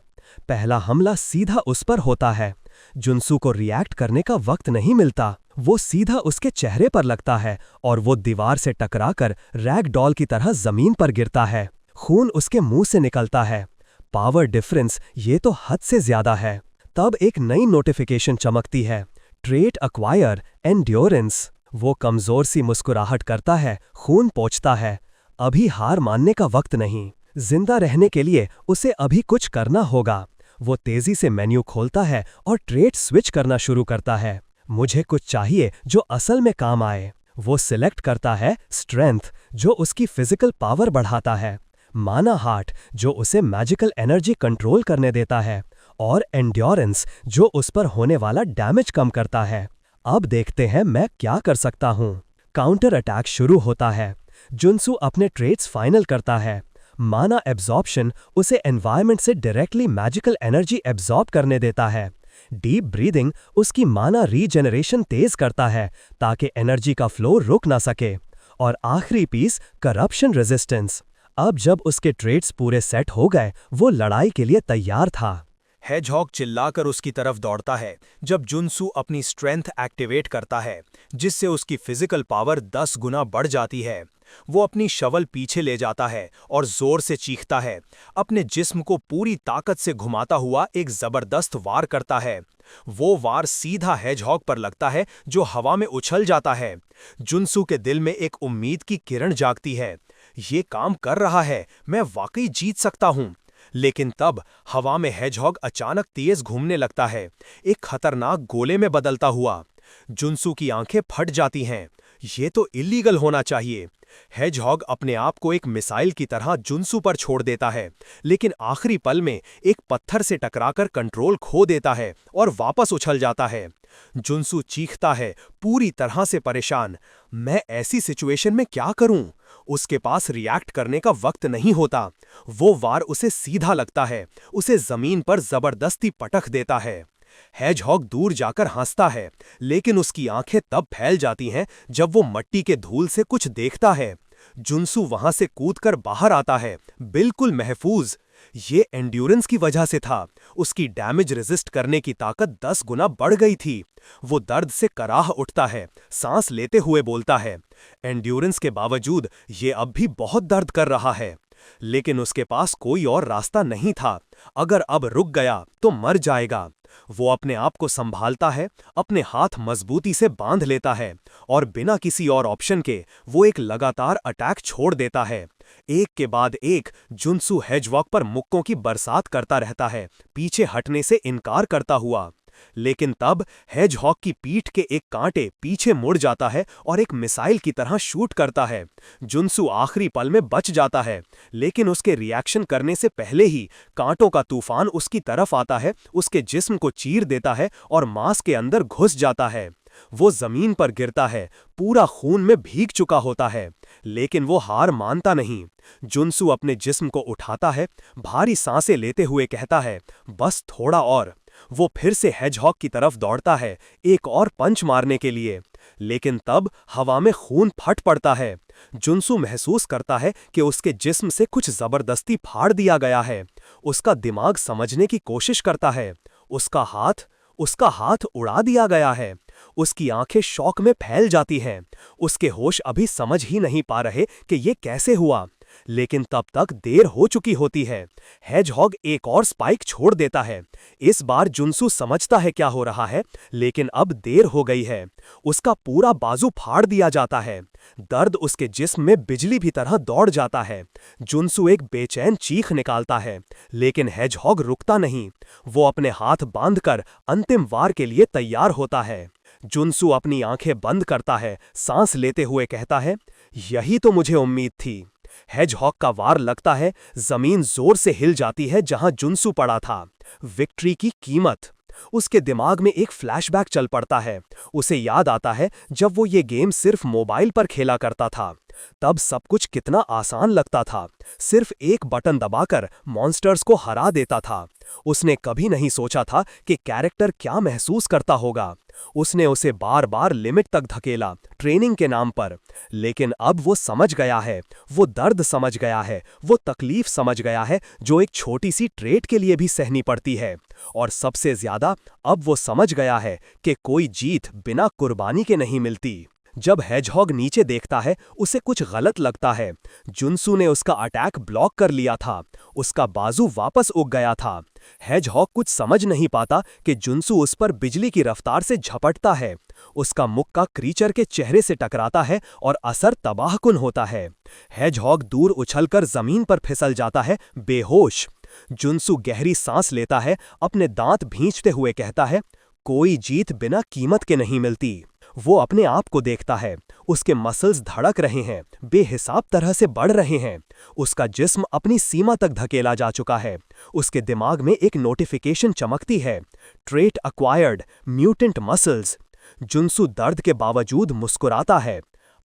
पहला हमला सीधा उस पर होता है। जुनसू को रिएक्ट करने का वक्त नहीं मिलता। वो सीधा उसके चेहरे पर लगता है और वो दीवार से टकराकर रैग डॉल की तरह जमीन पर गिरता है। खून उसके मुंह से निकलता है। पावर डिफरेंस ये तो हद से ज्यादा है। तब एक नई नोटिफिकेशन चमकती है, ट्रेट अक्वायर एंड्योरेंस। वो कमजोर सी मुस्कुराहट करता है, खून पोंछता है। अभी हार मानने का वक्त नहीं। जिंदा रहने के लिए उसे अभी कुछ करना होगा। वो तेजी से मेन्यू खोलता है और ट्रेट स्विच करना शुरू करता है। मुझे कुछ चाहिए जो असल में काम आए। वो सिलेक्ट करता है स्ट्रेंथ, जो उसकी फिजिकल पावर बढ़ाता है, माना हार्ट, जो उसे मैजिकल एनर्जी कंट्रोल करने देता है, और एंड्योरेंस, जो उस पर होने वाला डैमेज कम करता है। अब देखते हैं मैं क्या कर सकता हूं। काउंटर अटैक शुरू होता है। जुनसू अपने ट्रेट्स फाइनल करता है। माना एब्जॉर्प्शन उसे एनवायरनमेंट से डायरेक्टली मैजिकल एनर्जी एब्जॉर्ब करने देता है। डीप ब्रीदिंग उसकी माना रीजेनरेशन तेज करता है ताकि एनर्जी का फ्लो रुक ना सके। और आखिरी पीस करप्शन रेजिस्टेंस। अब जब उसके ट्रेट्स पूरे सेट हो गए, वो लड़ाई के लिए तैयार था। हेजहॉग चिल्लाकर उसकी तरफ दौड़ता है जब जुनसू अपनी स्ट्रेंथ एक्टिवेट करता है, जिससे उसकी फिजिकल पावर 10 गुना बढ़ जाती है। वो अपनी शवल पीछे ले जाता है और जोर से चीखता है। अपने जिस्म को पूरी ताकत से घुमाता हुआ एक जबरदस्त वार करता है। वो वार सीधा हेजहॉग पर लगता है, जो हवा में उछल जाता है। जुनसू के दिल में एक उम्मीद की किरण जागती है। ये काम कर रहा है, मैं वाकई जीत सकता हूँ। लेकिन तब हवा में हेजहॉग अचानक तेज घूमने लगता है, एक खतरनाक गोले में बदलता हुआ। जुनसू की आंखें फट जाती हैं। ये तो इलीगल होना चाहिए। हेजहॉग अपने आप को एक मिसाइल की तरह जुनसू पर छोड़ देता है, लेकिन आखिरी पल में एक पत्थर से टकराकर कंट्रोल खो देता है और वापस उछल जाता है। जुनसू चीखता है, पूरी तरह से परेशान। मैं ऐसी सिचुएशन में क्या करूं? उसके पास रिएक्ट करने का वक्त नहीं होता। वो वार उसे सीधा लगता है, उसे जमीन पर जबरदस्ती पटक देता है। हेजहॉग दूर जाकर हंसता है, लेकिन उसकी आंखें तब फैल जाती हैं जब वो मट्टी के धूल से कुछ देखता है। जुनसू वहां से कूदकर बाहर आता है, बिल्कुल महफूज। ये एंड्योरेंस की वजह से था। उसकी डैमेज रेजिस्ट करने की ताकत 10 गुना बढ़ गई थी। वो दर्द से कराह उठता है, सांस लेते हुए बोलता है। एंड्योरेंस के बावजूद ये अब भी बहुत दर्द कर रहा है, लेकिन उसके पास कोई और रास्ता नहीं था। अगर अब रुक गया तो मर जाएगा। वो अपने आप को संभालता है, अपने हाथ मजबूती से बांध लेता है और बिना किसी और ऑप्शन के वो एक लगातार अटैक छोड़ देता है। एक के बाद एक जुन्सु हेजवॉक पर मुक्कों की बरसात करता रहता है, पीछे हटने से इनकार करता हुआ। लेकिन तब हेजहॉग की पीठ के एक कांटे पीछे मुड़ जाता है और एक मिसाइल की तरह शूट करता है। जुन्सु आखिरी पल में बच जाता है, लेकिन उसके रिएक्शन करने से पहले ही कांटों का तूफान उसकी तरफ आता है, उसके जिस्म को चीर देता है और मांस के अंदर घुस जाता है। वो जमीन पर गिरता है, पूरा खून में भीग चुका होता है, लेकिन वो हार मानता नहीं। जुन्सु अपने जिस्म को उठाता है, भारी सांसें लेते हुए कहता है, बस थोड़ा और। वो फिर से हेजहॉग की तरफ दौड़ता है, एक और पंच मारने के लिए, लेकिन तब हवा में खून फट पड़ता है। जुन्सु महसूस करता है कि उसके जिस्म से कुछ जबरदस्ती फाड़ दिया गया है। उसका दिमाग समझने की कोशिश करता है। उसका हाथ उड़ा दिया गया है। उसकी आंखें शॉक में फैल जाती हैं। उसके होश अभी समझ ही नहीं पा रहे कि ये कैसे हुआ, लेकिन तब तक देर हो चुकी होती है। हेजहॉग एक और स्पाइक छोड़ देता है। इस बार जुन्सु समझता है क्या हो रहा है, लेकिन अब देर हो गई है। उसका पूरा बाजू फाड़ दिया जाता है। दर्द उसके जिस्म में बिजली की तरह दौड़ जाता है। जुन्सु एक बेचैन चीख निकालता है, लेकिन हेजहॉग रुकता नहीं। वो अपने हाथ बांधकर अंतिम वार के लिए तैयार होता है। जुन्सु अपनी आंखें बंद करता है, सांस लेते हुए कहता है, यही तो मुझे उम्मीद थी। हेजहॉग का वार लगता है, जमीन जोर से हिल जाती है जहां जुन्सु पड़ा था। विक्ट्री की कीमत। उसके दिमाग में एक फ्लैशबैक चल पड़ता है। उसे याद आता है जब वो ये गेम सिर्फ मोबाइल पर खेला करता था। तब सब कुछ कितना आसान लगता था। सिर्फ एक बटन दबाकर मॉन्स्टर्स को हरा देता था। उसने कभी नहीं सोचा था कि कैरेक्टर क्या महसूस करता होगा। उसने उसे बार बार लिमिट तक धकेला, ट्रेनिंग के नाम पर, लेकिन अब वो समझ गया है। वो दर्द समझ गया है, वो तकलीफ समझ गया है जो एक छोटी सी ट्रेट के लिए भी सहनी पड़ती है। और सबसे ज्यादा अब वो समझ गया है कि कोई जीत बिना कुर्बानी के नहीं मिलती। जब हेजहॉग नीचे देखता है, उसे कुछ गलत लगता है। जुन्सु ने उसका अटैक ब्लॉक कर लिया था। उसका बाजू वापस उग गया था। हेजहॉग कुछ समझ नहीं पाता कि जुन्सु उस पर बिजली की रफ्तार से झपटता है। उसका मुक्का क्रीचर के चेहरे से टकराता है और असर तबाहकुन होता है। हेजहॉग दूर उछलकर जमीन पर फिसल जाता है, बेहोश। जुन्सु गहरी सांस लेता है, अपने दांत भींचते हुए कहता है, कोई जीत बिना कीमत के नहीं मिलती। वो अपने आप को देखता है। उसके मसल्स धड़क रहे हैं, बेहिसाब तरह से बढ़ रहे हैं। उसका जिस्म अपनी सीमा तक धकेला जा चुका है। उसके दिमाग में एक नोटिफिकेशन चमकती है, ट्रेट अक्वायर्ड, म्यूटेंट मसल्स। जुन्सु दर्द के बावजूद मुस्कुराता है।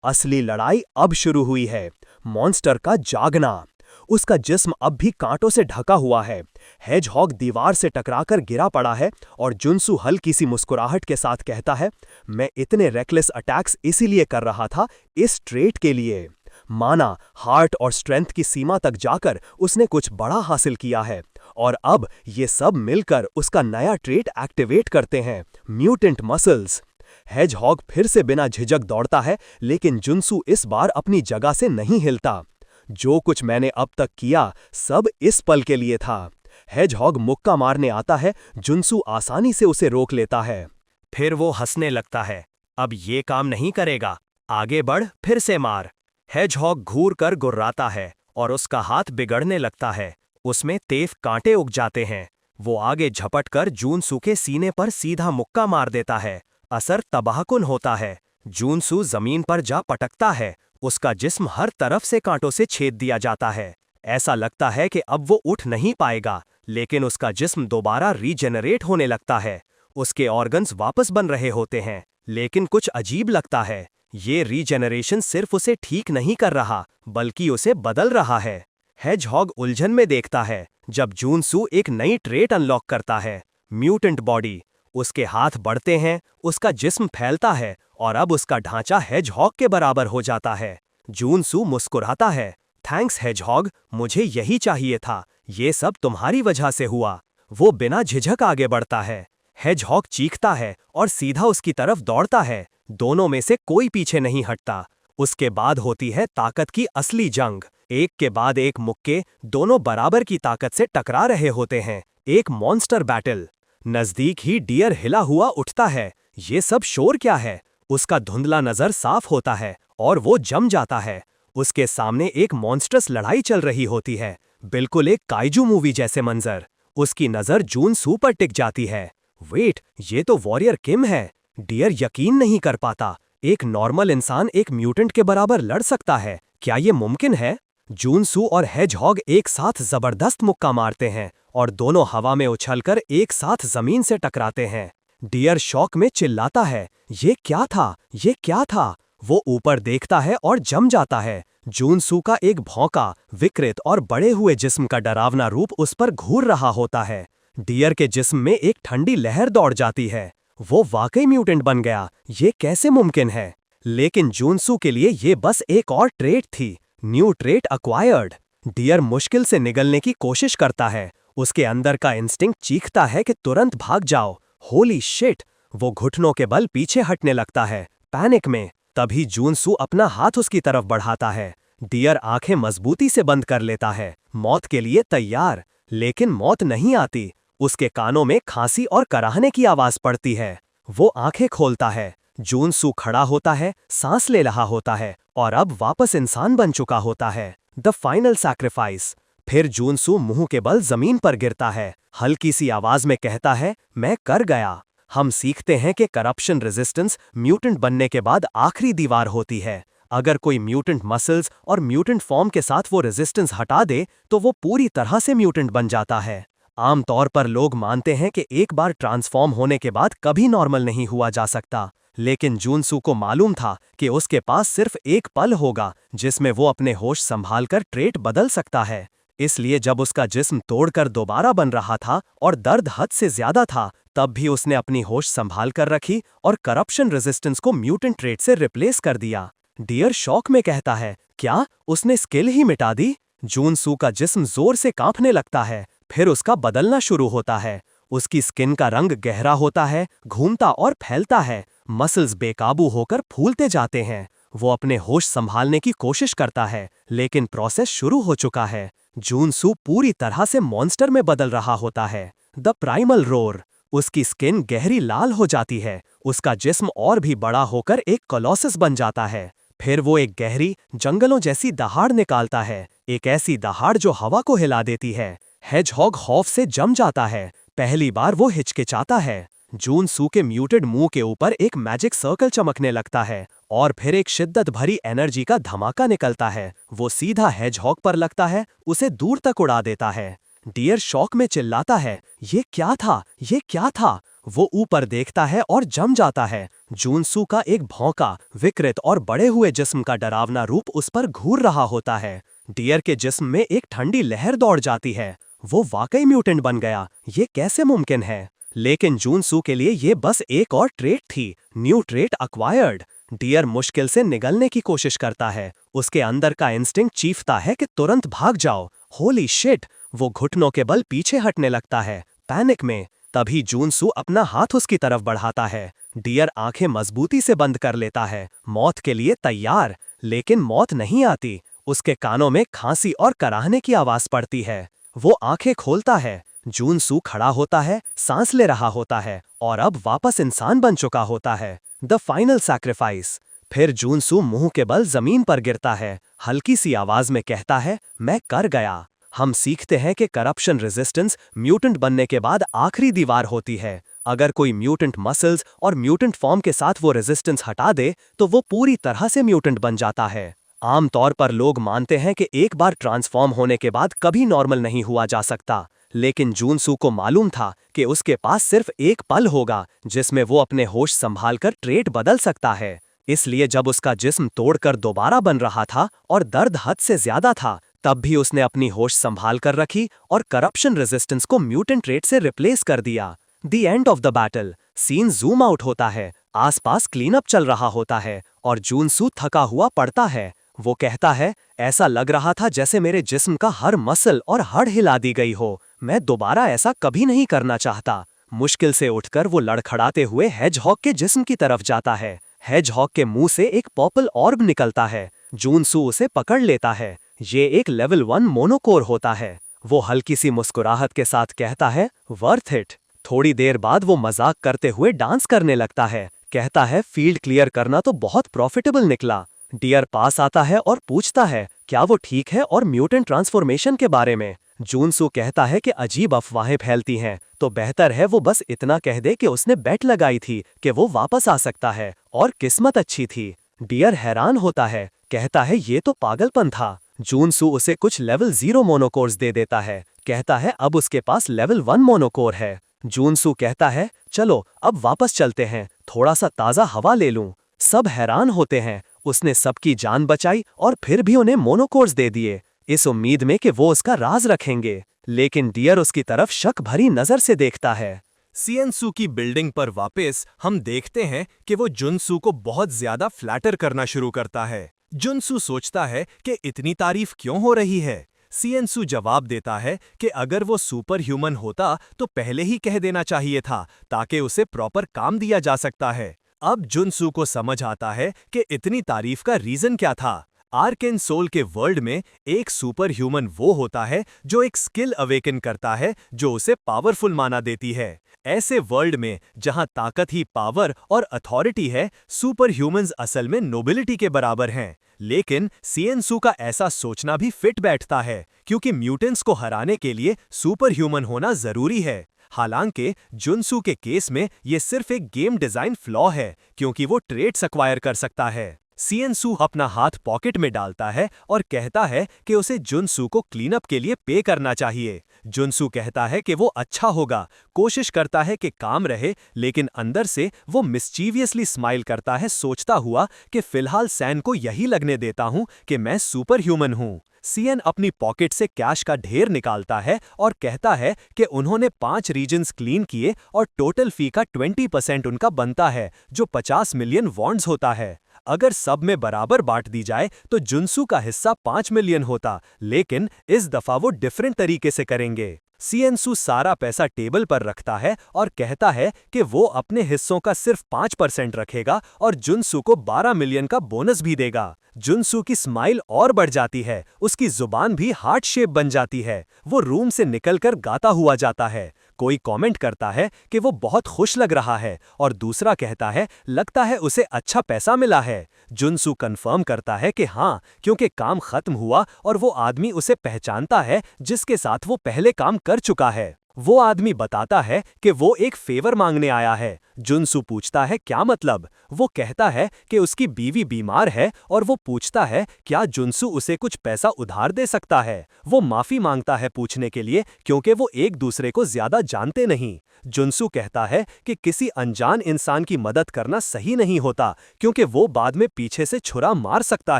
असली लड़ाई अब शुरू हुई है, मॉन्स्टर का जागना। उसका जिस्म अब भी कांटों से ढका हुआ है। हेजहॉग दीवार से टकराकर गिरा पड़ा है और जुन्सु हल्की सी मुस्कुराहट के साथ कहता है, मैं इतने रेकलेस अटैक्स इसीलिए कर रहा था, इस ट्रेट के लिए। माना हार्ट और स्ट्रेंथ की सीमा तक जाकर उसने कुछ बड़ा हासिल किया है, और अब ये सब मिलकर उसका नया ट्रेट एक्टिवेट करते हैं, म्यूटेंट मसल्स। हेजहॉग फिर से बिना झिझक दौड़ता है, लेकिन जुन्सु इस बार अपनी जगह से नहीं हिलता। जो कुछ मैंने अब तक किया सब इस पल के लिए था। हेजहॉग मुक्का मारने आता है, जुन्सु आसानी से उसे रोक लेता है। फिर वो हंसने लगता है। अब ये काम नहीं करेगा, आगे बढ़, फिर से मार। हेजहॉग घूर कर गुर्राता है और उसका हाथ बिगड़ने लगता है। उसमें तेज कांटे उग जाते हैं। वो आगे झपटकर जुन्सु के सीने पर सीधा मुक्का मार देता है। असर तबाहकुन होता है। जुन्सु जमीन पर जा पटकता है। उसका जिस्म हर तरफ से कांटों से छेद दिया जाता है। ऐसा लगता है कि अब वो उठ नहीं पाएगा, लेकिन उसका जिस्म दोबारा रीजेनरेट होने लगता है। उसके ऑर्गन्स वापस बन रहे होते हैं, लेकिन कुछ अजीब लगता है। ये रीजेनरेशन सिर्फ उसे ठीक नहीं कर रहा, बल्कि उसे बदल रहा है। हेजहॉग उलझन में देखता है जब जुन्सु एक नई ट्रेट अनलॉक करता है, म्यूटेंट बॉडी। उसके हाथ बढ़ते हैं, उसका जिस्म फैलता है और अब उसका ढांचा हेजहॉग के बराबर हो जाता है। जुन्सु मुस्कुराता है, थैंक्स हेजहॉग, मुझे यही चाहिए था। ये सब तुम्हारी वजह से हुआ। वो बिना झिझक आगे बढ़ता है। हेजहॉग चीखता है और सीधा उसकी तरफ दौड़ता है। दोनों में से कोई पीछे नहीं हटता। उसके बाद होती है ताकत की असली जंग। एक के बाद एक मुक्के दोनों बराबर की ताकत से टकरा रहे होते हैं। एक मॉन्स्टर बैटल। नजदीक ही डियर हिला हुआ उठता है। ये सब शोर क्या है? उसका धुंधला नजर साफ होता है और वो जम जाता है। उसके सामने एक मॉन्स्ट्रस लड़ाई चल रही होती है, बिल्कुल एक काइजू मूवी जैसे मंजर। उसकी नजर जून सू पर टिक जाती है। वेट, ये तो वॉरियर किम है। डियर यकीन नहीं कर पाता। एक नॉर्मल इंसान एक म्यूटेंट के बराबर लड़ सकता है? क्या ये मुमकिन है? जून सू और हेजहॉग एक साथ जबरदस्त मुक्का मारते हैं और दोनों हवा में उछलकर एक साथ जमीन से टकराते हैं। डियर शॉक में चिल्लाता है, ये क्या था? ये क्या था? वो ऊपर देखता है और जम जाता है। जून सू का एक भौंका, विकृत और बड़े हुए जिस्म का डरावना रूप उस पर घूर रहा होता है। डियर के जिस्म में एक ठंडी लहर दौड़ जाती है। वो वाकई म्यूटेंट बन गया। ये कैसे मुमकिन है? लेकिन जून सू के लिए ये बस एक और ट्रेट थी। New trait acquired. डियर मुश्किल से निगलने की कोशिश करता है। उसके अंदर का इंस्टिंक्ट चीखता है कि तुरंत भाग जाओ। Holy shit! वो घुटनों के बल पीछे हटने लगता है, पैनिक में। तभी जून सू अपना हाथ उसकी तरफ बढ़ाता है। डियर आंखें मजबूती से बंद कर लेता है, मौत के लिए तैयार। लेकिन मौत नहीं आती। उसके कानों में खांसी और कराहने की आवाज पड़ती है। वो आंखें खोलता है। जून सू खड़ा होता है, सांस ले रहा होता है और अब वापस इंसान बन चुका होता है। The final sacrifice. फिर जून सू मुंह के बल जमीन पर गिरता है। हल्की सी आवाज में कहता है, मैं कर गया। हम सीखते हैं कि करप्शन रेजिस्टेंस म्यूटेंट बनने के बाद आखिरी दीवार होती है। अगर कोई म्यूटेंट मसल्स और म्यूटेंट फॉर्म के साथ वो रेजिस्टेंस हटा दे तो वो पूरी तरह से म्यूटेंट बन जाता है। आमतौर पर लोग मानते हैं कि एक बार ट्रांसफॉर्म होने के बाद कभी नॉर्मल नहीं हुआ जा सकता। लेकिन जून सू को मालूम था कि उसके पास सिर्फ एक पल होगा जिसमें वो अपने होश संभालकर ट्रेट बदल सकता है। इसलिए जब उसका जिस्म तोड़कर दोबारा बन रहा था और दर्द हद से ज्यादा था, तब भी उसने अपनी होश संभाल कर रखी और करप्शन रेजिस्टेंस को म्यूटेंट ट्रेट से रिप्लेस कर दिया। डियर शॉक में कहता है, क्या उसने स्किल ही मिटा दी? जून सू का जिस्म जोर से कांपने लगता है, फिर उसका बदलना शुरू होता है। उसकी स्किन का रंग गहरा होता है, घूमता और फैलता है। मसल्स बेकाबू होकर फूलते जाते हैं। वो अपने होश संभालने की कोशिश करता है, लेकिन प्रोसेस शुरू हो चुका है। जून सू पूरी तरह से मॉन्स्टर में बदल रहा होता है। The primal roar. उसकी स्किन गहरी लाल हो जाती है। उसका जिस्म और भी बड़ा होकर एक कॉलोसस बन जाता है। फिर वो एक गहरी, जंगलों जैसी दहाड़ निकालता है, एक ऐसी दहाड़ जो हवा को हिला देती है। हेजहॉग खौफ से जम जाता है। पहली बार वो हिचकिचाता है। जून सू के म्यूटेड मुंह के ऊपर एक मैजिक सर्कल चमकने लगता है और फिर एक शिद्दत भरी एनर्जी का धमाका निकलता है। वो सीधा हेजहॉग पर लगता है, उसे दूर तक उड़ा देता है। डियर शॉक में चिल्लाता है, ये क्या था? ये क्या था? वो ऊपर देखता है और जम जाता है। जून सू का एक भौंका, विकृत और बड़े हुए जिस्म का डरावना रूप उस पर घूर रहा होता है। डियर के जिस्म में एक ठंडी लहर दौड़ जाती है। वो वाकई म्यूटेंट बन गया। ये कैसे मुमकिन है? लेकिन जून सू के लिए ये बस एक और ट्रेट थी, न्यू ट्रेट अक्वायर्ड। डियर मुश्किल से निगलने की कोशिश करता है। उसके अंदर का इंस्टिंक्ट चीखता है कि तुरंत भाग जाओ। Holy shit! वो घुटनों के बल पीछे हटने लगता है, पैनिक में। तभी जून सू अपना हाथ उसकी तरफ बढ़ाता है। डियर आंखें मजबूती से बंद कर लेता है, मौत के लिए तैयार। लेकिन मौत नहीं आती। उसके कानों में खांसी और कराहने की आवाज पड़ती है। वो आंखें खोलता है। जून सू खड़ा होता है, सांस ले रहा होता है और अब वापस इंसान बन चुका होता है। The final sacrifice. फिर जून सू मुंह के बल जमीन पर गिरता है, हल्की सी आवाज में कहता है, मैं कर गया। हम सीखते हैं कि करप्शन रेजिस्टेंस म्यूटेंट बनने के बाद आखिरी दीवार होती है। अगर कोई म्यूटेंट मसल्स और म्यूटेंट फॉर्म के साथ वो रेजिस्टेंस हटा दे तो वो पूरी तरह से म्यूटेंट बन जाता है। आमतौर पर लोग मानते हैं कि एक बार ट्रांसफॉर्म होने के बाद कभी नॉर्मल नहीं हुआ जा सकता। लेकिन जून सू को मालूम था कि उसके पास सिर्फ एक पल होगा जिसमें वो अपने होश संभालकर ट्रेट बदल सकता है। इसलिए जब उसका जिस्म तोड़कर दोबारा बन रहा था और दर्द हद से ज्यादा था, तब भी उसने अपनी होश संभाल कर रखी और करप्शन रेजिस्टेंस को म्यूटेंट ट्रेट से रिप्लेस कर दिया। The end of the battle. Scene zoom out होता है। आसपास क्लीन अप चल रहा होता है और जून सू थका हुआ पड़ता है। वो कहता है, ऐसा लग रहा था जैसे मेरे जिस्म का हर मसल और हड़ हिला दी गई हो। मैं दोबारा ऐसा कभी नहीं करना चाहता। मुश्किल से उठकर वो लड़खड़ाते हुए हेजहॉग के जिस्म की तरफ जाता है। हेजहॉग के मुंह से एक पर्पल ऑर्ब निकलता है। जूनसू उसे पकड़ लेता है। ये एक लेवल 1 मोनोकोर होता है। वो हल्की सी मुस्कुराहट के साथ कहता है, वर्थ इट। थोड़ी देर बाद वो मजाक करते हुए डांस करने लगता है। कहता है, फील्ड क्लियर करना तो बहुत प्रॉफिटेबल निकला। डियर पास आता है और पूछता है, क्या वो ठीक है और म्यूटेंट ट्रांसफॉर्मेशन के बारे में। जूनसू कहता है कि अजीब अफवाहें फैलती हैं, तो बेहतर है वो बस इतना कह दे कि उसने बेट लगाई थी कि वो वापस आ सकता है और किस्मत अच्छी थी। डियर हैरान होता है, कहता है ये तो पागलपन था। जूनसू उसे कुछ लेवल 0 मोनोकोर्स दे देता है। कहता है अब उसके पास लेवल 1 मोनोकोर है। जूनसू कहता है, चलो अब वापस चलते हैं, थोड़ा सा ताज़ा हवा ले लूं। सब हैरान होते हैं, उसने सबकी जान बचाई और फिर भी उन्हें मोनोकोर्स दे दिए, इस उम्मीद में कि वो उसका राज रखेंगे। लेकिन डियर उसकी तरफ शक भरी नजर से देखता है। सिएनसू की बिल्डिंग पर वापस हम देखते हैं कि वो जुनसू को बहुत ज्यादा फ्लैटर करना शुरू करता है। जुनसू सोचता है कि इतनी तारीफ क्यों हो रही है। सिएनसू जवाब देता है कि अगर वो सुपर ह्यूमन होता तो पहले ही कह देना चाहिए था, ताकि उसे प्रॉपर काम दिया जा सकता है। अब जुनसू को समझ आता है कि इतनी तारीफ का रीजन क्या था। आर्केन सोल के वर्ल्ड में एक सुपर ह्यूमन वो होता है जो एक स्किल अवेकन करता है जो उसे पावरफुल माना देती है। ऐसे वर्ल्ड में जहां ताकत ही पावर और अथॉरिटी है, सुपर ह्यूमंस असल में नोबिलिटी के बराबर हैं। लेकिन सिएनसू का ऐसा सोचना भी फिट बैठता है, क्योंकि म्यूटेंट्स को हराने के लिए सुपर ह्यूमन होना जरूरी है। हालांकि जुनसू के केस में ये सिर्फ एक गेम डिजाइन फ्लॉ है, क्योंकि वो ट्रेड्स एक्वायर कर सकता है। सिएनसू अपना हाथ पॉकेट में डालता है और कहता है कि उसे जुनसू को क्लीनअप के लिए पे करना चाहिए। जुनसू कहता है कि वो अच्छा होगा, कोशिश करता है कि काम रहे, लेकिन अंदर से वो मिस्चीवियसली स्माइल करता है, सोचता हुआ कि फिलहाल सैन को यही लगने देता हूं कि मैं सुपर ह्यूमन हूं। सीएन अपनी पॉकेट से कैश का ढेर निकालता है और कहता है कि उन्होंने 5 रीजन्स क्लीन किए और टोटल फी का 20% उनका बनता है, जो 50 मिलियन वॉन्ड्स होता है। अगर सब में बराबर बांट दी जाए तो जुनसू का हिस्सा 5 मिलियन होता, लेकिन इस दफा वो डिफरेंट तरीके से करेंगे। सिएनसू सारा पैसा टेबल पर रखता है और कहता है कि वो अपने हिस्सों का सिर्फ 5% रखेगा और जुनसू को 12 मिलियन का बोनस भी देगा। जुनसू की स्माइल और बढ़ जाती है, उसकी जुबान भी हार्ट शेप बन जाती है। वो रूम से निकलकर गाता हुआ जाता है। कोई कमेंट करता है कि वो बहुत खुश लग रहा है और दूसरा कहता है लगता है उसे अच्छा पैसा मिला है। जुनसू कंफर्म करता है कि हाँ, क्योंकि काम खत्म हुआ और वो आदमी उसे पहचानता है जिसके साथ वो पहले काम कर चुका है। वो आदमी बताता है कि वो एक फेवर मांगने आया है। जुनसू पूछता है क्या मतलब। वो कहता है कि उसकी बीवी बीमार है और वो पूछता है क्या जुनसू उसे कुछ पैसा उधार दे सकता है। वो माफी मांगता है पूछने के लिए, क्योंकि वो एक दूसरे को ज्यादा जानते नहीं। जुनसू कहता है कि किसी अनजान इंसान की मदद करना सही नहीं होता, क्योंकि वो बाद में पीछे से छुरा मार सकता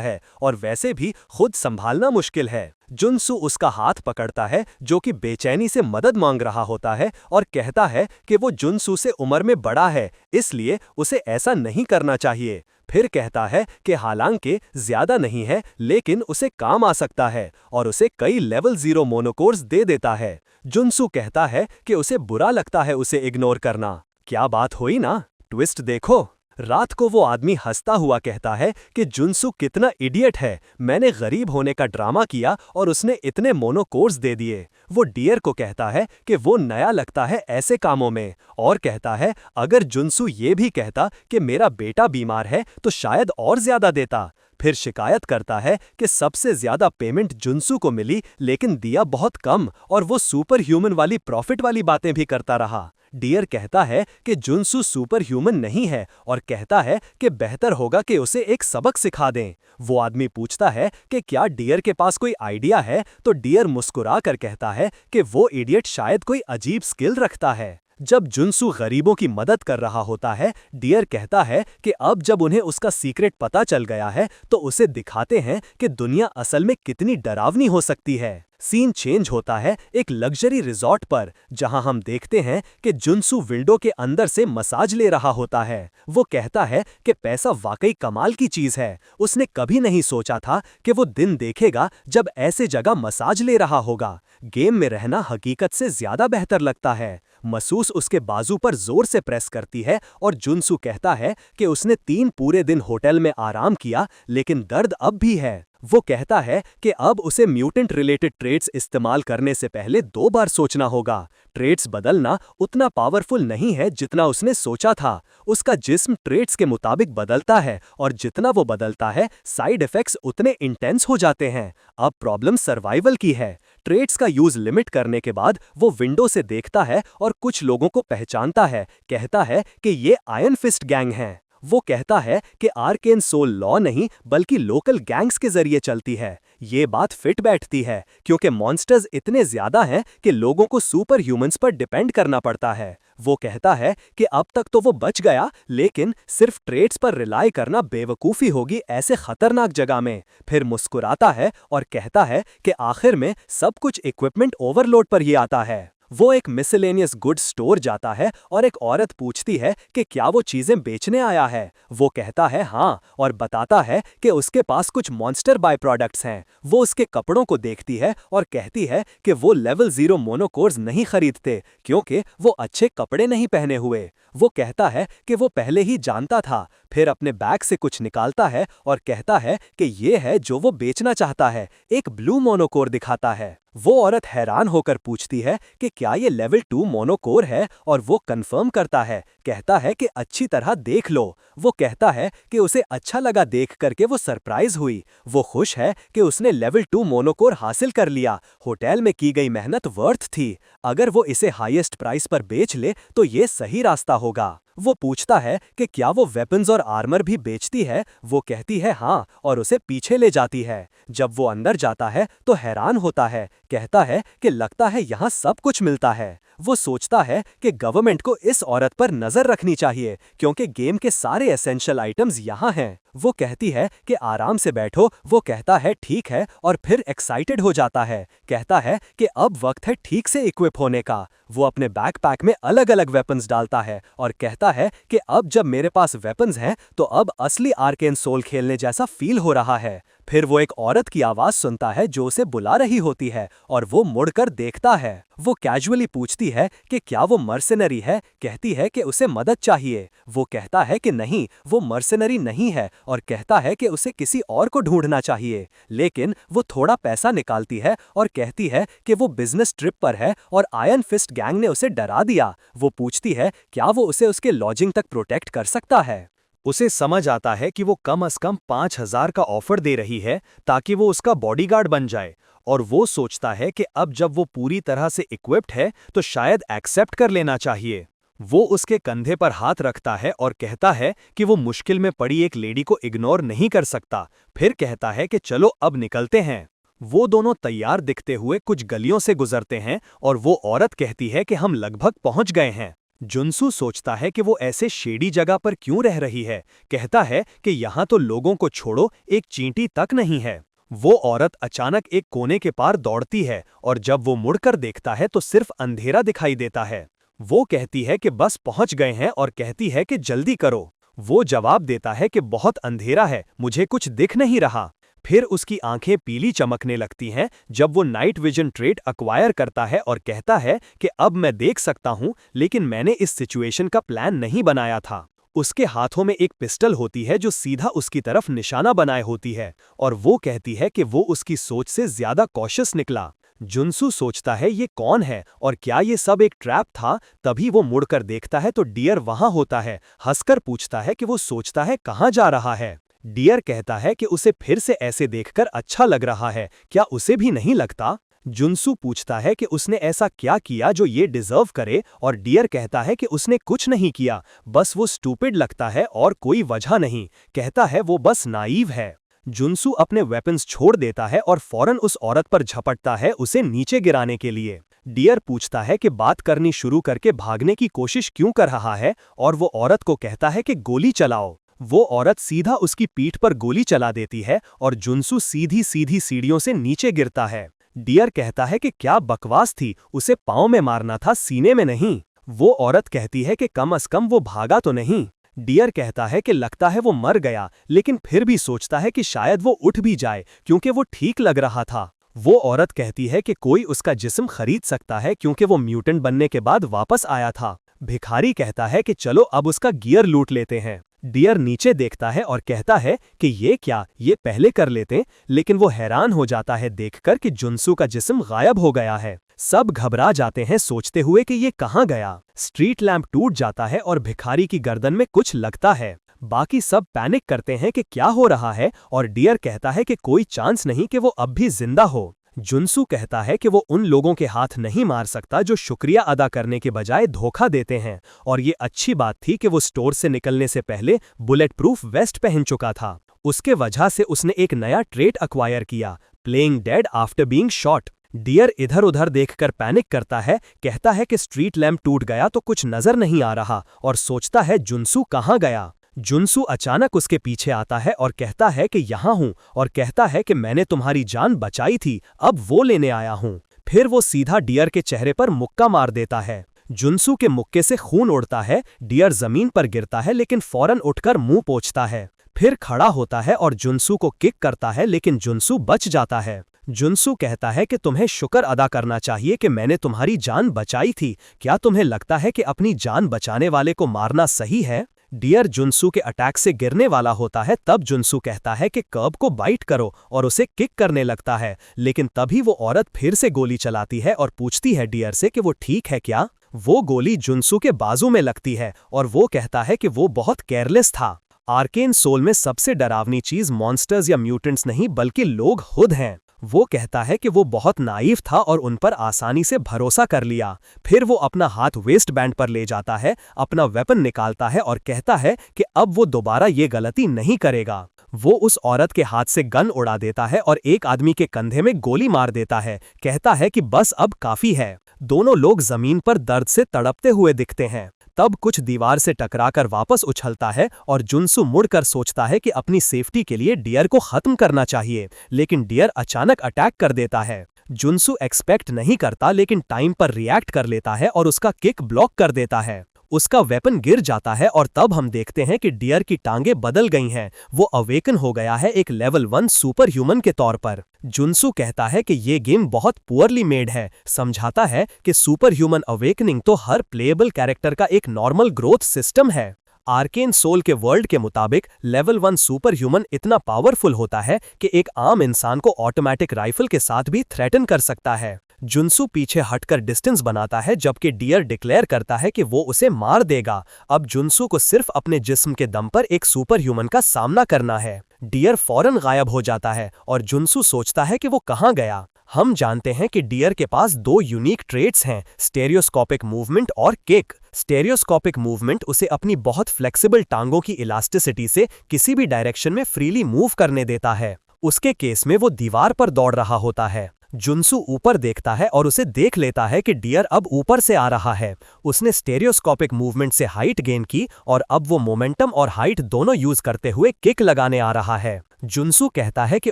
है और वैसे भी खुद संभालना मुश्किल है। जुनसू उसका हाथ पकड़ता है, जो कि बेचैनी से मदद मांग रहा होता है, और कहता है कि वो जुनसू से उम्र में बड़ा है, इसलिए उसे ऐसा नहीं करना चाहिए। फिर कहता है कि हालांकि ज्यादा नहीं है, लेकिन उसे काम आ सकता है, और उसे कई लेवल 0 मोनोकोर्स दे देता है। जुनसू कहता है कि उसे बुरा लगता है उसे इग्नोर करना। क्या बात हुई ना, ट्विस्ट देखो। रात को वो आदमी हंसता हुआ कहता है कि जुनसू कितना इडियट है, मैंने गरीब होने का ड्रामा किया और उसने इतने मोनोकोर्स दे दिए। वो डियर को कहता है कि वो नया लगता है ऐसे कामों में, और कहता है अगर जुनसू ये भी कहता कि मेरा बेटा बीमार है तो शायद और ज्यादा देता। फिर शिकायत करता है कि सबसे ज्यादा पेमेंट जुनसू को मिली, लेकिन दिया बहुत कम, और वो सुपर ह्यूमन वाली प्रॉफिट वाली बातें भी करता रहा। डियर कहता है कि जुनसू सुपर ह्यूमन नहीं है और कहता है कि बेहतर होगा कि उसे एक सबक सिखा दें। वो आदमी पूछता है कि क्या डियर के पास कोई आइडिया है, तो डियर मुस्कुरा कर कहता है कि वो इडियट शायद कोई अजीब स्किल रखता है। जब जुनसू गरीबों की मदद कर रहा होता है, डियर कहता है कि अब जब उन्हें उसका सीक्रेट पता चल गया है तो उसे दिखाते हैं कि दुनिया असल में कितनी डरावनी हो सकती है। सीन चेंज होता है एक लग्जरी रिजॉर्ट पर, जहां हम देखते हैं कि जुनसू विंडो के अंदर से मसाज ले रहा होता है। वो कहता है कि पैसा वाकई कमाल की चीज है। उसने कभी नहीं सोचा था कि वो दिन देखेगा जब ऐसे जगह मसाज ले रहा होगा। गेम में रहना हकीकत से ज्यादा बेहतर लगता है। मसूस उसके बाजू पर जोर से प्रेस करती है और जुनसू कहता है कि उसने 3 पूरे दिन होटल में आराम किया, लेकिन दर्द अब भी है। वो कहता है कि अब उसे म्यूटेंट रिलेटेड ट्रेड्स इस्तेमाल करने से पहले 2 बार सोचना होगा। ट्रेड्स बदलना उतना पावरफुल नहीं है जितना उसने सोचा था। उसका जिस्म ट्रेड्स के मुताबिक बदलता है और जितना वो बदलता है, साइड इफेक्ट्स उतने इंटेंस हो जाते हैं। अब प्रॉब्लम सर्वाइवल की है। ट्रेड्स का यूज लिमिट करने के बाद वो विंडो से देखता है और कुछ लोगों को पहचानता है। कहता है कि ये आयरन फिस्ट गैंग हैं। वो कहता है कि आर्केन सोल लॉ नहीं बल्कि लोकल गैंग्स के जरिए चलती है। ये बात फिट बैठती है क्योंकि मॉन्स्टर्स इतने ज्यादा हैं कि लोगों को सुपर ह्यूमंस पर डिपेंड करना पड़ता है। वो कहता है कि अब तक तो वो बच गया, लेकिन सिर्फ ट्रेड्स पर रिलाई करना बेवकूफ़ी होगी ऐसे खतरनाक जगह में। फिर मुस्कुराता है और कहता है कि आखिर में सब कुछ इक्विपमेंट ओवरलोड पर ही आता है। वो एक मिसलेनियस गुड स्टोर जाता है और एक औरत पूछती है कि क्या वो चीजें बेचने आया है। वो कहता है हाँ और बताता है कि उसके पास कुछ मॉन्स्टर बाय प्रोडक्ट्स हैं। वो उसके कपड़ों को देखती है और कहती है कि वो लेवल 0 मोनोकोर्स नहीं खरीदते क्योंकि वो अच्छे कपड़े नहीं पहने हुए। वो कहता है कि वो पहले ही जानता था। फिर अपने बैग से कुछ निकालता है और कहता है कि ये है जो वो बेचना चाहता है। एक ब्लू मोनोकोर दिखाता है। वो औरत हैरान होकर पूछती है कि क्या ये लेवल 2 मोनोकोर है और वो कंफर्म करता है। कहता है कि अच्छी तरह देख लो। वो कहता है कि उसे अच्छा लगा देख करके वो सरप्राइज हुई। वो खुश है कि उसने लेवल 2 मोनोकोर हासिल कर लिया। होटल में की गई मेहनत वर्थ थी। अगर वो इसे हाईएस्ट प्राइस पर बेच ले तो ये सही रास्ता होगा। वो पूछता है कि क्या वो वेपन्स और आर्मर भी बेचती है। वो कहती है हाँ और उसे पीछे ले जाती है। जब वो अंदर जाता है तो हैरान होता है। कहता है कि लगता है यहाँ सब कुछ मिलता है। वो सोचता है कि गवर्नमेंट को इस औरत पर नजर रखनी चाहिए क्योंकि गेम के सारे एसेंशियल आइटम्स यहाँ हैं। वो कहती है कि आराम से बैठो। वो कहता है ठीक है और फिर एक्साइटेड हो जाता है। कहता है कि अब वक्त है ठीक से इक्विप होने का। वो अपने बैकपैक में अलग अलग वेपन्स डालता है और कहता है कि अब जब मेरे पास वेपन्स हैं तो अब असली आर्केन सोल खेलने जैसा फील हो रहा है। फिर वो एक औरत की आवाज सुनता है जो उसे बुला रही होती है और वो मुड़कर देखता है। वो कैजुअली पूछती है कि क्या वो मर्सेनरी है। कहती है कि उसे मदद चाहिए। वो कहता है कि नहीं, वो मर्सेनरी नहीं है और कहता है कि उसे किसी और को ढूंढना चाहिए। लेकिन वो थोड़ा पैसा निकालती है और कहती है कि वो बिजनेस ट्रिप पर है और आयरन फिस्ट गैंग ने उसे डरा दिया। वो पूछती है क्या वो उसे उसके लॉजिंग तक प्रोटेक्ट कर सकता है। उसे समझ आता है कि वो कम से कम 5000 का ऑफर दे रही है ताकि वो उसका बॉडीगार्ड बन जाए, और वो सोचता है कि अब जब वो पूरी तरह से इक्विप्ड है तो शायद एक्सेप्ट कर लेना चाहिए। वो उसके कंधे पर हाथ रखता है और कहता है कि वो मुश्किल में पड़ी एक लेडी को इग्नोर नहीं कर सकता। फिर कहता है कि चलो अब निकलते हैं। वो दोनों तैयार दिखते हुए कुछ गलियों से गुजरते हैं और वो औरत कहती है कि हम लगभग पहुंच गए हैं। जुनसू सोचता है कि वो ऐसे शेडी जगह पर क्यों रह रही है। कहता है कि यहाँ तो लोगों को छोड़ो एक चींटी तक नहीं है। वो औरत अचानक एक कोने के पार दौड़ती है और जब वो मुड़कर देखता है तो सिर्फ अंधेरा दिखाई देता है। वो कहती है कि बस पहुंच गए हैं और कहती है कि जल्दी करो। वो जवाब देता है कि बहुत अंधेरा है, मुझे कुछ दिख नहीं रहा। फिर उसकी आंखें पीली चमकने लगती हैं जब वो नाइट विजन ट्रेट अक्वायर करता है और कहता है कि अब मैं देख सकता हूं, लेकिन मैंने इस सिचुएशन का प्लान नहीं बनाया था। उसके हाथों में एक पिस्टल होती है जो सीधा उसकी तरफ निशाना बनाए होती है और वो कहती है कि वो उसकी सोच से ज्यादा कॉशियस निकला। जुनसू सोचता है ये कौन है और क्या ये सब एक ट्रैप था। तभी वो मुड़कर देखता है तो डियर वहां होता है। हंसकर पूछता है कि वो सोचता है कहाँ जा रहा है। डियर कहता है कि उसे फिर से ऐसे देखकर अच्छा लग रहा है, क्या उसे भी नहीं लगता। जुनसू पूछता है कि उसने ऐसा क्या किया जो ये डिजर्व करे और डियर कहता है कि उसने कुछ नहीं किया, बस वो स्टूपिड लगता है और कोई वजह नहीं। कहता है वो बस नाइव है। जुनसू अपने वेपन्स छोड़ देता है और फौरन उस औरत पर झपटता है उसे नीचे गिराने के लिए। डियर पूछता है कि बात करनी शुरू करके भागने की कोशिश क्यों कर रहा है और वो औरत को कहता है कि गोली चलाओ। वो औरत सीधा उसकी पीठ पर गोली चला देती है और जुनसू सीधी सीधी सीढ़ियों से नीचे गिरता है। डियर कहता है कि क्या बकवास थी, उसे पाँव में मारना था, सीने में नहीं। वो औरत कहती है कि कम अज कम वो भागा तो नहीं। डियर कहता है कि लगता है वो मर गया, लेकिन फिर भी सोचता है कि शायद वो उठ भी जाए क्योंकि वो ठीक लग रहा था। वो औरत कहती है कि कोई उसका जिस्म खरीद सकता है क्योंकि वो म्यूटेंट बनने के बाद वापस आया था। भिखारी कहता है कि चलो अब उसका गियर लूट लेते हैं। डियर नीचे देखता है और कहता है कि ये क्या, ये पहले कर लेते, लेकिन वो हैरान हो जाता है देखकर कि जुनसू का जिस्म गायब हो गया है। सब घबरा जाते हैं सोचते हुए कि ये कहाँ गया। स्ट्रीट लैंप टूट जाता है और भिखारी की गर्दन में कुछ लगता है। बाकी सब पैनिक करते हैं कि क्या हो रहा है और डियर कहता है कि कोई चांस नहीं कि वो अब भी जिंदा हो। जुनसू कहता है कि वो उन लोगों के हाथ नहीं मार सकता जो शुक्रिया अदा करने के बजाय धोखा देते हैं, और ये अच्छी बात थी कि वो स्टोर से निकलने से पहले बुलेट प्रूफ वेस्ट पहन चुका था। उसके वजह से उसने एक नया ट्रेट अक्वायर किया, playing dead after being shot. Deer इधर उधर देखकर पैनिक करता है, कहता है कि स्ट्रीट लैंप टूट गया तो कुछ नजर नहीं आ रहा और सोचता है जुनसू कहाँ गया। जुनसू अचानक उसके पीछे आता है और कहता है कि यहाँ हूँ, और कहता है कि मैंने तुम्हारी जान बचाई थी, अब वो लेने आया हूँ। फिर वो सीधा डियर के चेहरे पर मुक्का मार देता है। जुनसू के मुक्के से खून उड़ता है, डियर जमीन पर गिरता है लेकिन फौरन उठकर मुंह पोंछता है। फिर खड़ा होता है और जुनसू को किक करता है लेकिन जुनसू बच जाता है। जुनसू कहता है कि तुम्हें शुक्र अदा करना चाहिए कि मैंने तुम्हारी जान बचाई थी। क्या तुम्हें लगता है कि अपनी जान बचाने वाले को मारना सही है? डियर जुनसू के अटैक से गिरने वाला होता है, तब जुनसू कहता है कि कर्ब को बाइट करो और उसे किक करने लगता है, लेकिन तभी वो औरत फिर से गोली चलाती है और पूछती है डियर से कि वो ठीक है क्या। वो गोली जुनसू के बाजू में लगती है और वो कहता है कि वो बहुत केयरलेस था। आर्केन सोल में सबसे डरावनी चीज मॉन्स्टर्स या म्यूटेंट्स नहीं बल्कि लोग खुद हैं। वो कहता है कि वो बहुत नाइफ था और उन पर आसानी से भरोसा कर लिया। फिर वो अपना हाथ वेस्ट बैंड पर ले जाता है, अपना वेपन निकालता है और कहता है कि अब वो दोबारा ये गलती नहीं करेगा। वो उस औरत के हाथ से गन उड़ा देता है और एक आदमी के कंधे में गोली मार देता है, कहता है कि बस अब काफी है। दोनों लोग जमीन पर दर्द से तड़पते हुए दिखते हैं। तब कुछ दीवार से टकराकर वापस उछलता है और जुनसू मुड़कर सोचता है कि अपनी सेफ्टी के लिए डियर को खत्म करना चाहिए, लेकिन डियर अचानक अटैक कर देता है। जुनसू एक्सपेक्ट नहीं करता लेकिन टाइम पर रिएक्ट कर लेता है और उसका किक ब्लॉक कर देता है। उसका वेपन गिर जाता है और तब हम देखते हैं कि डियर की टांगें बदल गई हैं। वो अवेकन हो गया है एक लेवल 1 सुपर ह्यूमन के तौर पर। जुनसू कहता है कि ये गेम बहुत पुअरली मेड है, समझाता है कि सुपर ह्यूमन अवेकनिंग तो हर प्लेएबल कैरेक्टर का एक नॉर्मल ग्रोथ सिस्टम है। आर्केन सोल के वर्ल्ड के मुताबिक लेवल 1 सुपर ह्यूमन इतना पावरफुल होता है कि एक आम इंसान को ऑटोमेटिक राइफल के साथ भी थ्रेटन कर सकता है। जुनसू पीछे हटकर डिस्टेंस बनाता है जबकि डियर डिक्लेयर करता है कि वो उसे मार देगा। अब जुनसू को सिर्फ अपने जिस्म के दम पर एक सुपर ह्यूमन का सामना करना है। डियर फौरन गायब हो जाता है और जुनसू सोचता है कि वो कहाँ गया। हम जानते हैं कि डियर के पास 2 यूनिक ट्रेट्स हैं, स्टेरियोस्कोपिक मूवमेंट और किक। स्टेरियोस्कोपिक मूवमेंट उसे अपनी बहुत फ्लेक्सिबल टांगों की इलास्टिसिटी से किसी भी डायरेक्शन में फ्रीली मूव करने देता है। उसके केस में वो दीवार पर दौड़ रहा होता है। जुनसू ऊपर देखता है और उसे देख लेता है कि डियर अब ऊपर से आ रहा है। उसने स्टेरियोस्कोपिक मूवमेंट से हाइट गेन की और अब वो मोमेंटम और हाइट दोनों यूज करते हुए किक लगाने आ रहा है। जुनसू कहता है कि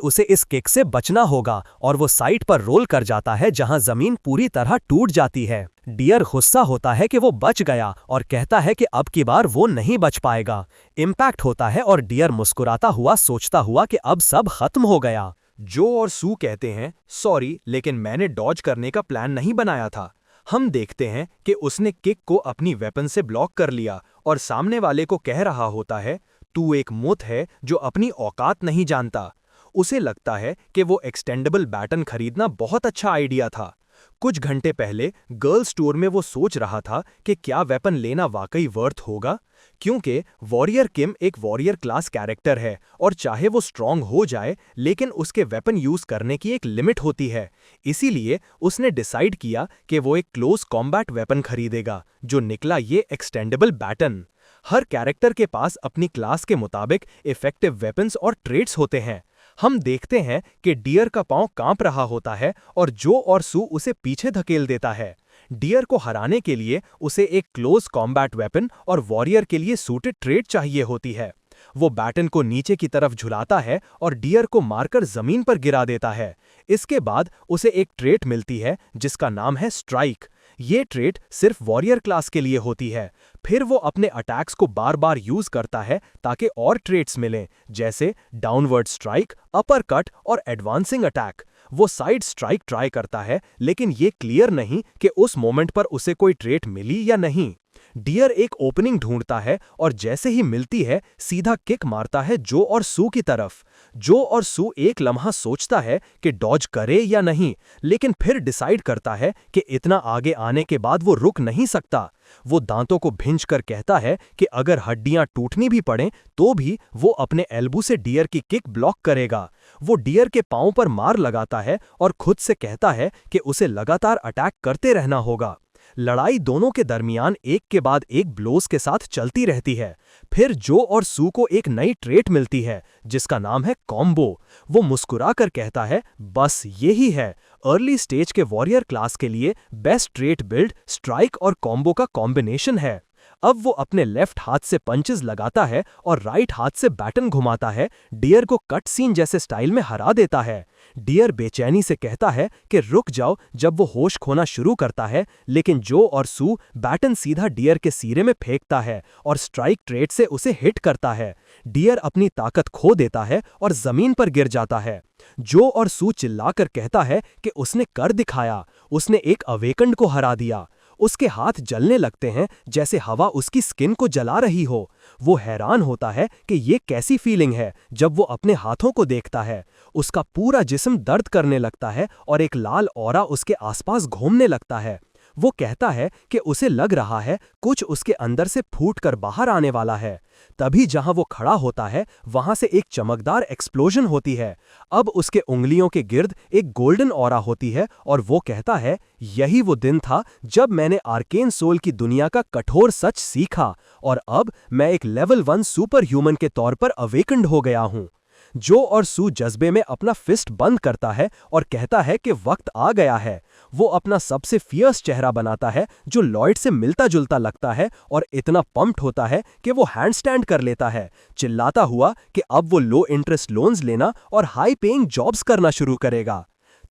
उसे इस किक से बचना होगा और वो साइड पर रोल कर जाता है जहां जमीन पूरी तरह टूट जाती है। डियर गुस्सा होता है कि वो बच गया और कहता है कि अब की बार वो नहीं बच पाएगा। इम्पैक्ट होता है और डियर मुस्कुराता हुआ सोचता हुआ कि अब सब खत्म हो गया। जो और सू कहते हैं सॉरी, लेकिन मैंने डॉज करने का प्लान नहीं बनाया था। हम देखते हैं कि उसने किक को अपनी वेपन से ब्लॉक कर लिया और सामने वाले को कह रहा होता है तू एक मुत है जो अपनी औकात नहीं जानता। उसे लगता है कि वो एक्सटेंडेबल बैटन खरीदना बहुत अच्छा आइडिया था। कुछ घंटे पहले गर्ल्स स्टोर में वो सोच रहा था कि क्या वेपन लेना वाकई वर्थ होगा, क्योंकि वॉरियर किम एक वॉरियर क्लास कैरेक्टर है और चाहे वो स्ट्रांग हो जाए लेकिन उसके वेपन यूज करने की एक लिमिट होती है। इसीलिए उसने डिसाइड किया कि वो एक क्लोज कॉम्बैट वेपन खरीदेगा, जो निकला ये एक्सटेंडेबल बैटन। हर कैरेक्टर के पास अपनी क्लास के मुताबिक इफेक्टिव वेपन्स और ट्रेट्स होते हैं। हम देखते हैं कि डियर का पांव कांप रहा होता है और जो और सू उसे पीछे धकेल देता है। डियर को हराने के लिए उसे एक क्लोज कॉम्बैट वेपन और वॉरियर के लिए सूटेड ट्रेट चाहिए होती है। वो बैटन को नीचे की तरफ झुलाता है और डियर को मारकर जमीन पर गिरा देता है। इसके बाद उसे एक ट्रेट मिलती है जिसका नाम है स्ट्राइक। ये ट्रेट सिर्फ वॉरियर क्लास के लिए होती है। फिर वो अपने अटैक्स को बार बार यूज करता है ताकि और ट्रेट्स मिलें, जैसे डाउनवर्ड स्ट्राइक, अपर कट और एडवांसिंग अटैक। वो साइड स्ट्राइक ट्राई करता है, लेकिन ये क्लियर नहीं कि उस मोमेंट पर उसे कोई ट्रेट मिली या नहीं। डियर एक ओपनिंग ढूंढता है और जैसे ही मिलती है सीधा किक मारता है जो और सू की तरफ। जो और सू एक लम्हा सोचता है कि डॉज करे या नहीं, लेकिन फिर डिसाइड करता है कि इतना आगे आने के बाद वो रुक नहीं सकता। वो दांतों को भींचकर कहता है कि अगर हड्डियां टूटनी भी पड़ें तो भी वो अपने एल्बू से डियर की किक ब्लॉक करेगा। वो डियर के पांव पर मार लगाता है और खुद से कहता है कि उसे लगातार अटैक करते रहना होगा। लड़ाई दोनों के दरमियान एक के बाद एक ब्लोज के साथ चलती रहती है। फिर जो और सू को एक नई ट्रेट मिलती है जिसका नाम है कॉम्बो। वो मुस्कुराकर कहता है, बस यही है अर्ली स्टेज के वॉरियर क्लास के लिए बेस्ट ट्रेट बिल्ड स्ट्राइक और कॉम्बो का कॉम्बिनेशन है। अब वो अपने लेफ्ट हाथ से पंचेस लगाता है और राइट हाथ से बैटन घुमाता है, डियर को कट सीन जैसे स्टाइल में हरा देता है। डियर बेचैनी से कहता है कि रुक जाओ जब वो होश खोना शुरू करता है, लेकिन जो और सू बैटन सीधा डियर के सिरे में फेंकता है और स्ट्राइक ट्रेट से उसे हिट करता है। डियर अपनी ताकत खो देता है और जमीन पर गिर जाता है। जो और सू चिल्लाकर कहता है कि उसने कर दिखाया, उसने एक अवेकंड को हरा दिया। उसके हाथ जलने लगते हैं जैसे हवा उसकी स्किन को जला रही हो। वो हैरान होता है कि ये कैसी फीलिंग है जब वो अपने हाथों को देखता है। उसका पूरा जिस्म दर्द करने लगता है और एक लाल ऑरा उसके आसपास घूमने लगता है। वो कहता है कि उसे लग रहा है कुछ उसके अंदर से फूटकर बाहर आने वाला है। तभी जहां वो खड़ा होता है वहां से एक चमकदार एक्सप्लोजन होती है। अब उसके उंगलियों के गिर्द एक गोल्डन ऑरा होती है और वो कहता है, यही वो दिन था जब मैंने आर्केन सोल की दुनिया का कठोर सच सीखा और अब मैं एक लेवल 1 सुपर ह्यूमन के तौर पर अवेकंड हो गया हूं। जो और सू जज्बे में अपना फिस्ट बंद करता है और कहता है कि वक्त आ गया है। वो अपना सबसे फियर्स चेहरा बनाता है जो लॉयड से मिलता जुलता लगता है और इतना पंप्ड होता है कि वो हैंडस्टैंड कर लेता है, चिल्लाता हुआ कि अब वो लो इंटरेस्ट लोन्स लेना और हाई पेइंग जॉब्स करना शुरू करेगा।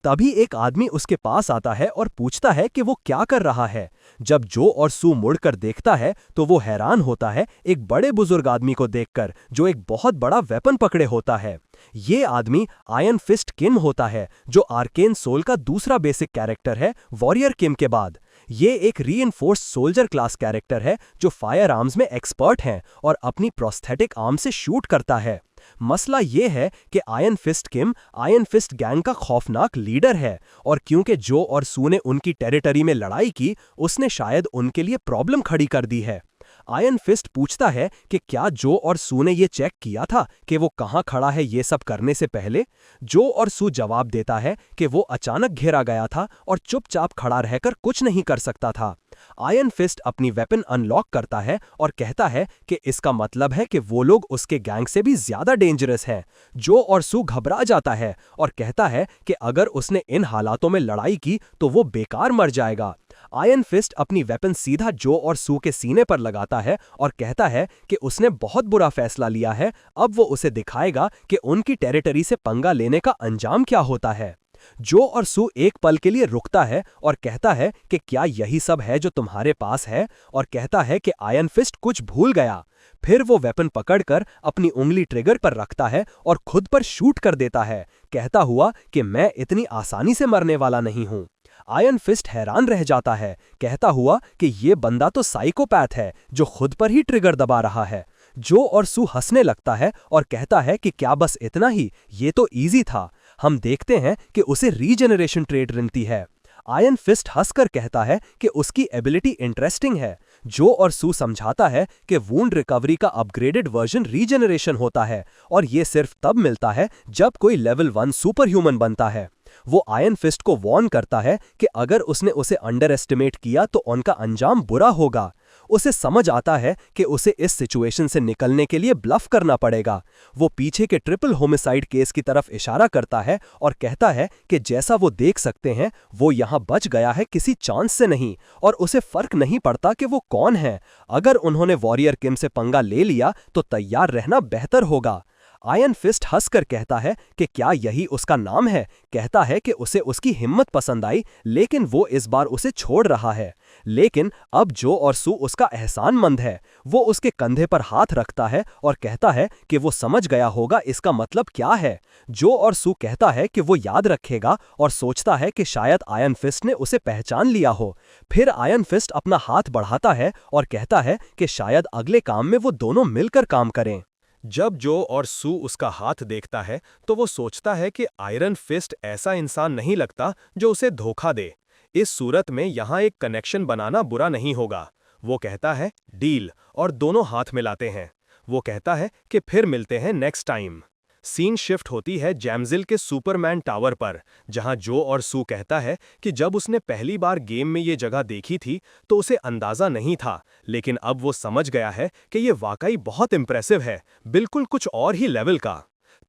तभी एक आदमी उसके पास आता है और पूछता है कि वो क्या कर रहा है। जब जो और सू मुड़कर देखता है तो वो हैरान होता है एक बड़े बुजुर्ग आदमी को देखकर जो एक बहुत बड़ा वेपन पकड़े होता है। ये आदमी आयरन फिस्ट किम होता है जो आर्केन सोल का दूसरा बेसिक कैरेक्टर है वॉरियर किम के बाद। ये एक रीइंफोर्स्ड सोल्जर क्लास कैरेक्टर है जो फायर आर्म्स में एक्सपर्ट हैं और अपनी प्रोस्थेटिक आर्म से शूट करता है। मसला ये है कि आयरन फिस्ट किम आयरन फिस्ट गैंग का खौफनाक लीडर है और क्योंकि जो और सू ने उनकी टेरिटरी में लड़ाई की, उसने शायद उनके लिए प्रॉब्लम खड़ी कर दी है। आयरन फिस्ट पूछता है कि क्या जो और सू ने ये चेक किया था कि वो कहां खड़ा है ये सब करने से पहले। जो और सू जवाब देता है कि वो अचानक घेरा गया था और चुपचाप खड़ा रहकर कुछ नहीं कर सकता था। आयरन फिस्ट अपनी वेपन अनलॉक करता है और कहता है कि इसका मतलब है कि वो लोग उसके गैंग से भी ज्यादा डेंजरस हैं। जो और सू घबरा जाता है और कहता है कि अगर उसने इन हालातों में लड़ाई की तो वो बेकार मर जाएगा। आयरन फिस्ट अपनी वेपन सीधा जो और सू के सीने पर लगाता है और कहता है कि उसने बहुत बुरा फैसला लिया है, अब वो उसे दिखाएगा कि उनकी टेरिटरी से पंगा लेने का अंजाम क्या होता है। जो और सू एक पल के लिए रुकता है और कहता है कि क्या यही सब है जो तुम्हारे पास है, और कहता है कि आयरन फिस्ट कुछ भूल गया। फिर वो वेपन पकड़कर अपनी उंगली ट्रिगर पर रखता है और खुद पर शूट कर देता है, कहता हुआ कि मैं इतनी आसानी से मरने वाला नहीं हूं। आयरन फिस्ट हैरान रह जाता है, कहता हुआ कि ये बंदा तो साइकोपैथ है जो खुद पर ही ट्रिगर दबा रहा है। जो और सू हंसने लगता है और कहता है कि क्या बस इतना ही, ये तो इजी था। हम देखते हैं कि उसे रीजेनरेशन ट्रेट मिलती है। आयरन फिस्ट हंसकर कहता है कि उसकी एबिलिटी इंटरेस्टिंग है। जो और सू समझाता है कि वूंड रिकवरी का अपग्रेडेड वर्जन रीजेनरेशन होता है और ये सिर्फ तब मिलता है जब कोई लेवल 1 सुपर ह्यूमन बनता है। वो आयरन फिस्ट को वार्न करता है कि अगर उसने उसे अंडर एस्टिमेट किया तो उनका अंजाम बुरा होगा। उसे समझ आता है कि उसे इस सिचुएशन से निकलने के लिए ब्लफ करना पड़ेगा। वो पीछे के ट्रिपल होमिसाइड केस की तरफ इशारा करता है और कहता है कि जैसा वो देख सकते हैं वो यहाँ बच गया है किसी चांस से नहीं, और उसे फर्क नहीं पड़ता कि वो कौन है। अगर उन्होंने वॉरियर किम से पंगा ले लिया तो तैयार रहना बेहतर होगा। आयरन फिस्ट हंसकर कहता है कि क्या यही उसका नाम है। कहता है कि उसे उसकी हिम्मत पसंद आई, लेकिन वो इस बार उसे छोड़ रहा है। लेकिन अब जो और सू उसका एहसानमंद है। वो उसके कंधे पर हाथ रखता है और कहता है कि वो समझ गया होगा इसका मतलब क्या है। जो और सू कहता है कि वो याद रखेगा और सोचता है कि शायद आयरन फिस्ट ने उसे पहचान लिया हो। फिर आयरन फिस्ट अपना हाथ बढ़ाता है और कहता है कि शायद अगले काम में वो दोनों मिलकर काम करें। जब जो और सू उसका हाथ देखता है तो वो सोचता है कि आयरन फिस्ट ऐसा इंसान नहीं लगता जो उसे धोखा दे। इस सूरत में यहाँ एक कनेक्शन बनाना बुरा नहीं होगा। वो कहता है डील, और दोनों हाथ मिलाते हैं। वो कहता है कि फिर मिलते हैं नेक्स्ट टाइम। सीन शिफ्ट होती है जैमजिल के सुपरमैन टावर पर, जहां जो और सू कहता है कि जब उसने पहली बार गेम में ये जगह देखी थी तो उसे अंदाजा नहीं था, लेकिन अब वो समझ गया है कि ये वाकई बहुत इंप्रेसिव है, बिल्कुल कुछ और ही लेवल का।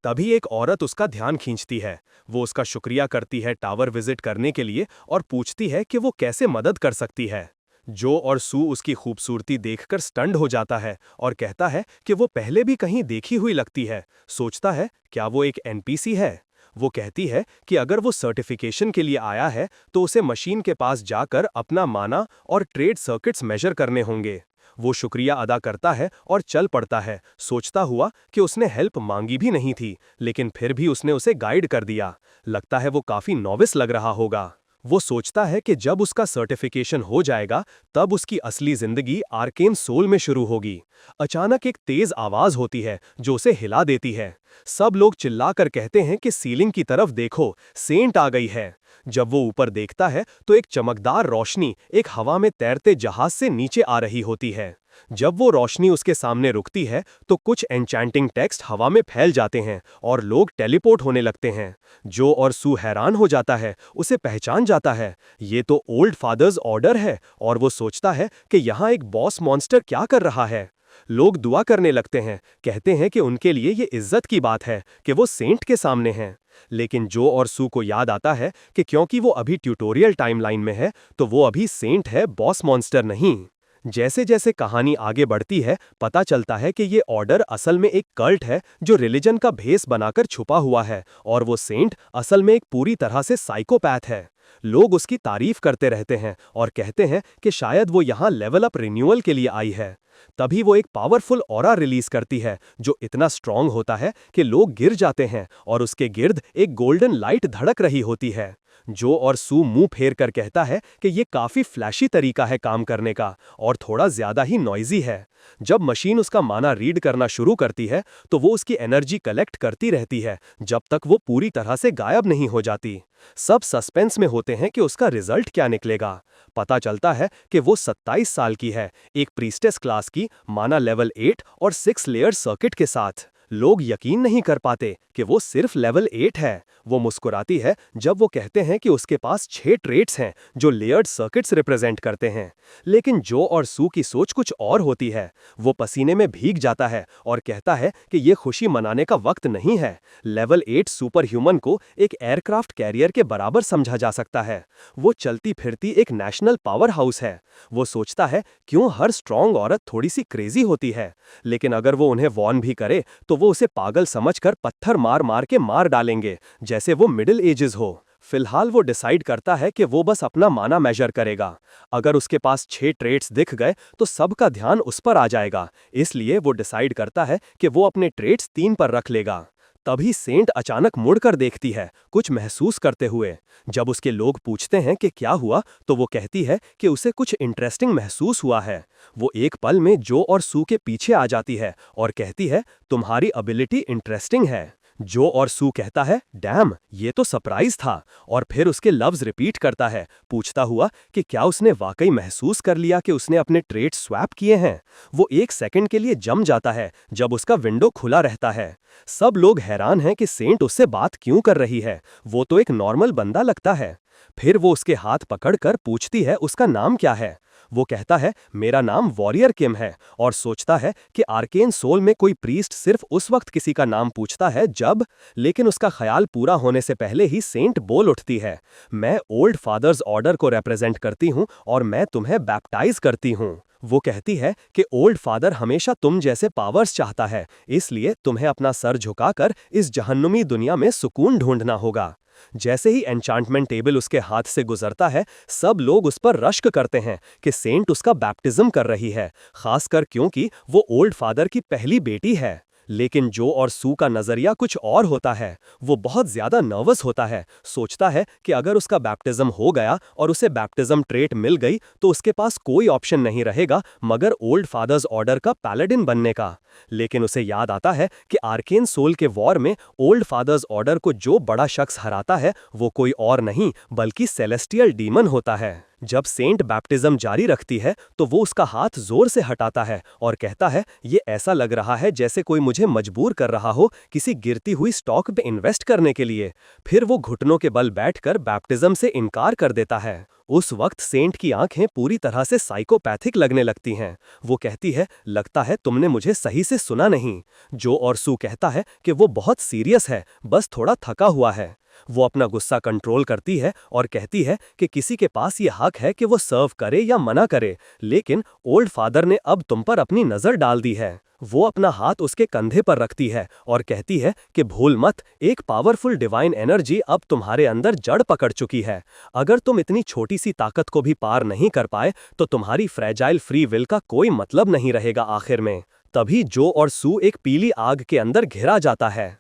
तभी एक औरत उसका ध्यान खींचती है। वो उसका शुक्रिया करती है टावर विजिट करने के लिए और पूछती है कि वो कैसे मदद कर सकती है। जो और सू उसकी खूबसूरती देखकर स्टन्ड हो जाता है और कहता है कि वो पहले भी कहीं देखी हुई लगती है। सोचता है क्या वो एक एनपीसी है। वो कहती है कि अगर वो सर्टिफिकेशन के लिए आया है तो उसे मशीन के पास जाकर अपना माना और ट्रेड सर्किट्स मेजर करने होंगे। वो शुक्रिया अदा करता है और चल पड़ता है, सोचता हुआ कि उसने हेल्प मांगी भी नहीं थी, लेकिन फिर भी उसने उसे गाइड कर दिया। लगता है वो काफी नॉविस लग रहा होगा। वो सोचता है कि जब उसका सर्टिफिकेशन हो जाएगा तब उसकी असली जिंदगी आर्केन सोल में शुरू होगी। अचानक एक तेज आवाज होती है जो उसे हिला देती है। सब लोग चिल्लाकर कहते हैं कि सीलिंग की तरफ देखो, सेंट आ गई है। जब वो ऊपर देखता है तो एक चमकदार रोशनी एक हवा में तैरते जहाज से नीचे आ रही होती है। जब वो रोशनी उसके सामने रुकती है तो कुछ एन्चैंटिंग टेक्स्ट हवा में फैल जाते हैं और लोग टेलीपोर्ट होने लगते हैं। जो और सू हैरान हो जाता है, उसे पहचान जाता है। ये तो ओल्ड फादर्स ऑर्डर है, और वो सोचता है कि यहाँ एक बॉस मॉन्स्टर क्या कर रहा है। लोग दुआ करने लगते हैं, कहते हैं कि उनके लिए ये इज्जत की बात है कि वो सेंट के सामने हैं। लेकिन जो और सू को याद आता है कि क्योंकि वो अभी ट्यूटोरियल टाइमलाइन में है तो वो अभी सेंट है, बॉस मॉन्स्टर नहीं। जैसे जैसे कहानी आगे बढ़ती है पता चलता है कि ये ऑर्डर असल में एक कल्ट है जो रिलीजन का भेस बनाकर छुपा हुआ है, और वो सेंट असल में एक पूरी तरह से साइकोपैथ है। लोग उसकी तारीफ करते रहते हैं और कहते हैं कि शायद वो यहाँ लेवल अप रिन्यूअल के लिए आई है। तभी वो एक पावरफुल ऑरा रिलीज करती है जो इतना स्ट्रांग होता है कि लोग गिर जाते हैं, और उसके गिर्द एक गोल्डन लाइट धड़क रही होती है। जो और सू मुंह फेर कर कहता है कि ये काफी फ्लैशी तरीका है काम करने का और थोड़ा ज्यादा ही नॉइजी है। जब मशीन उसका माना रीड करना शुरू करती है तो वो उसकी एनर्जी कलेक्ट करती रहती है जब तक वो पूरी तरह से गायब नहीं हो जाती। सब सस्पेंस में होते हैं कि उसका रिजल्ट क्या निकलेगा। पता चलता है कि वो 27 साल की है, एक प्रीस्टेस क्लास की, माना लेवल 8 और 6 लेयर सर्किट के साथ। लोग यकीन नहीं कर पाते कि वो सिर्फ लेवल 8 है। वो मुस्कुराती है जब वो कहते हैं कि उसके पास 6 ट्रेट्स हैं जो लेयर्ड सर्किट्स रिप्रेजेंट करते हैं। लेकिन जो और सू की सोच कुछ और होती है। वो पसीने में भीग जाता है और कहता है कि ये खुशी मनाने का वक्त नहीं है। लेवल 8 सुपर ह्यूमन को एक एयरक्राफ्ट कैरियर के बराबर समझा जा सकता है। वो चलती फिरती एक नेशनल पावर हाउस है। वो सोचता है क्यों हर स्ट्रांग औरत थोड़ी सी क्रेजी होती है, लेकिन अगर वो उन्हें वॉर्न भी करे तो वो उसे पागल समझकर पत्थर मार मार के मार डालेंगे, जैसे वो मिडिल एजेस हो। फिलहाल वो डिसाइड करता है कि वो बस अपना माना मेजर करेगा। अगर उसके पास 6 ट्रेट्स दिख गए तो सबका ध्यान उस पर आ जाएगा, इसलिए वो डिसाइड करता है कि वो अपने ट्रेट्स 3 पर रख लेगा। तभी सेंट अचानक मुड़कर देखती है, कुछ महसूस करते हुए। जब उसके लोग पूछते हैं कि क्या हुआ तो वो कहती है कि उसे कुछ इंटरेस्टिंग महसूस हुआ है। वो एक पल में जो और सू के पीछे आ जाती है और कहती है तुम्हारी एबिलिटी इंटरेस्टिंग है। जो और सू कहता है डैम, ये तो सरप्राइज था, और फिर उसके लफ्ज रिपीट करता है, पूछता हुआ कि क्या उसने वाकई महसूस कर लिया कि उसने अपने ट्रेट स्वैप किए हैं। वो एक सेकंड के लिए जम जाता है जब उसका विंडो खुला रहता है। सब लोग हैरान हैं कि सेंट उससे बात क्यों कर रही है, वो तो एक नॉर्मल बंदा लगता है। फिर वो उसके हाथ पकड़कर पूछती है उसका नाम क्या है। वो कहता है मेरा नाम वॉरियर किम है और सोचता है कि आर्केन सोल में कोई प्रीस्ट सिर्फ उस वक्त किसी का नाम पूछता है जब, लेकिन उसका ख्याल पूरा होने से पहले ही सेंट बोल उठती है, मैं ओल्ड फादर्स ऑर्डर को रिप्रेजेंट करती हूँ और मैं तुम्हें बैप्टाइज करती हूँ। वो कहती है कि ओल्ड फादर हमेशा तुम जैसे पावर्स चाहता है, इसलिए तुम्हें अपना सर झुकाकर इस जहन्नुमी दुनिया में सुकून ढूंढना होगा। जैसे ही एन्चांटमेंट टेबल उसके हाथ से गुजरता है, सब लोग उस पर रश्क करते हैं कि सेंट उसका बैप्टिज्म कर रही है, खासकर क्योंकि वो ओल्ड फादर की पहली बेटी है। लेकिन जो और सू का नजरिया कुछ और होता है। वो बहुत ज्यादा नर्वस होता है, सोचता है कि अगर उसका बैप्टिज्म हो गया और उसे बैप्टिज्म ट्रेट मिल गई तो उसके पास कोई ऑप्शन नहीं रहेगा मगर ओल्ड फादर्स ऑर्डर का पैलेडिन बनने का। लेकिन उसे याद आता है कि आर्केन सोल के वॉर में ओल्ड फादर्स ऑर्डर को जो बड़ा शख्स हराता है वो कोई और नहीं बल्कि सेलेस्टियल डीमन होता है। जब सेंट बैप्टिज्म जारी रखती है तो वो उसका हाथ जोर से हटाता है और कहता है ये ऐसा लग रहा है जैसे कोई मुझे मजबूर कर रहा हो किसी गिरती हुई स्टॉक पे इन्वेस्ट करने के लिए। फिर वो घुटनों के बल बैठकर बैप्टिज्म से इनकार कर देता है। उस वक्त सेंट की आंखें पूरी तरह से साइकोपैथिक लगने लगती हैं। वो कहती है लगता है तुमने मुझे सही से सुना नहीं। जो और सू कहता है कि वो बहुत सीरियस है, बस थोड़ा थका हुआ है। वो अपना गुस्सा कंट्रोल करती है और कहती है कि किसी के पास ये हक है कि वो सर्व करे या मना करे, लेकिन ओल्ड फादर ने अब तुम पर अपनी नजर डाल दी है। वो अपना हाथ उसके कंधे पर रखती है और कहती है कि भूल मत, एक पावरफुल डिवाइन एनर्जी अब तुम्हारे अंदर जड़ पकड़ चुकी है। अगर तुम इतनी छोटी सी ताकत को भी पार नहीं कर पाए तो तुम्हारी फ्रेजाइल फ्री विल का कोई मतलब नहीं रहेगा आखिर में। तभी जो और सू एक पीली आग के अंदर घिरा जाता है।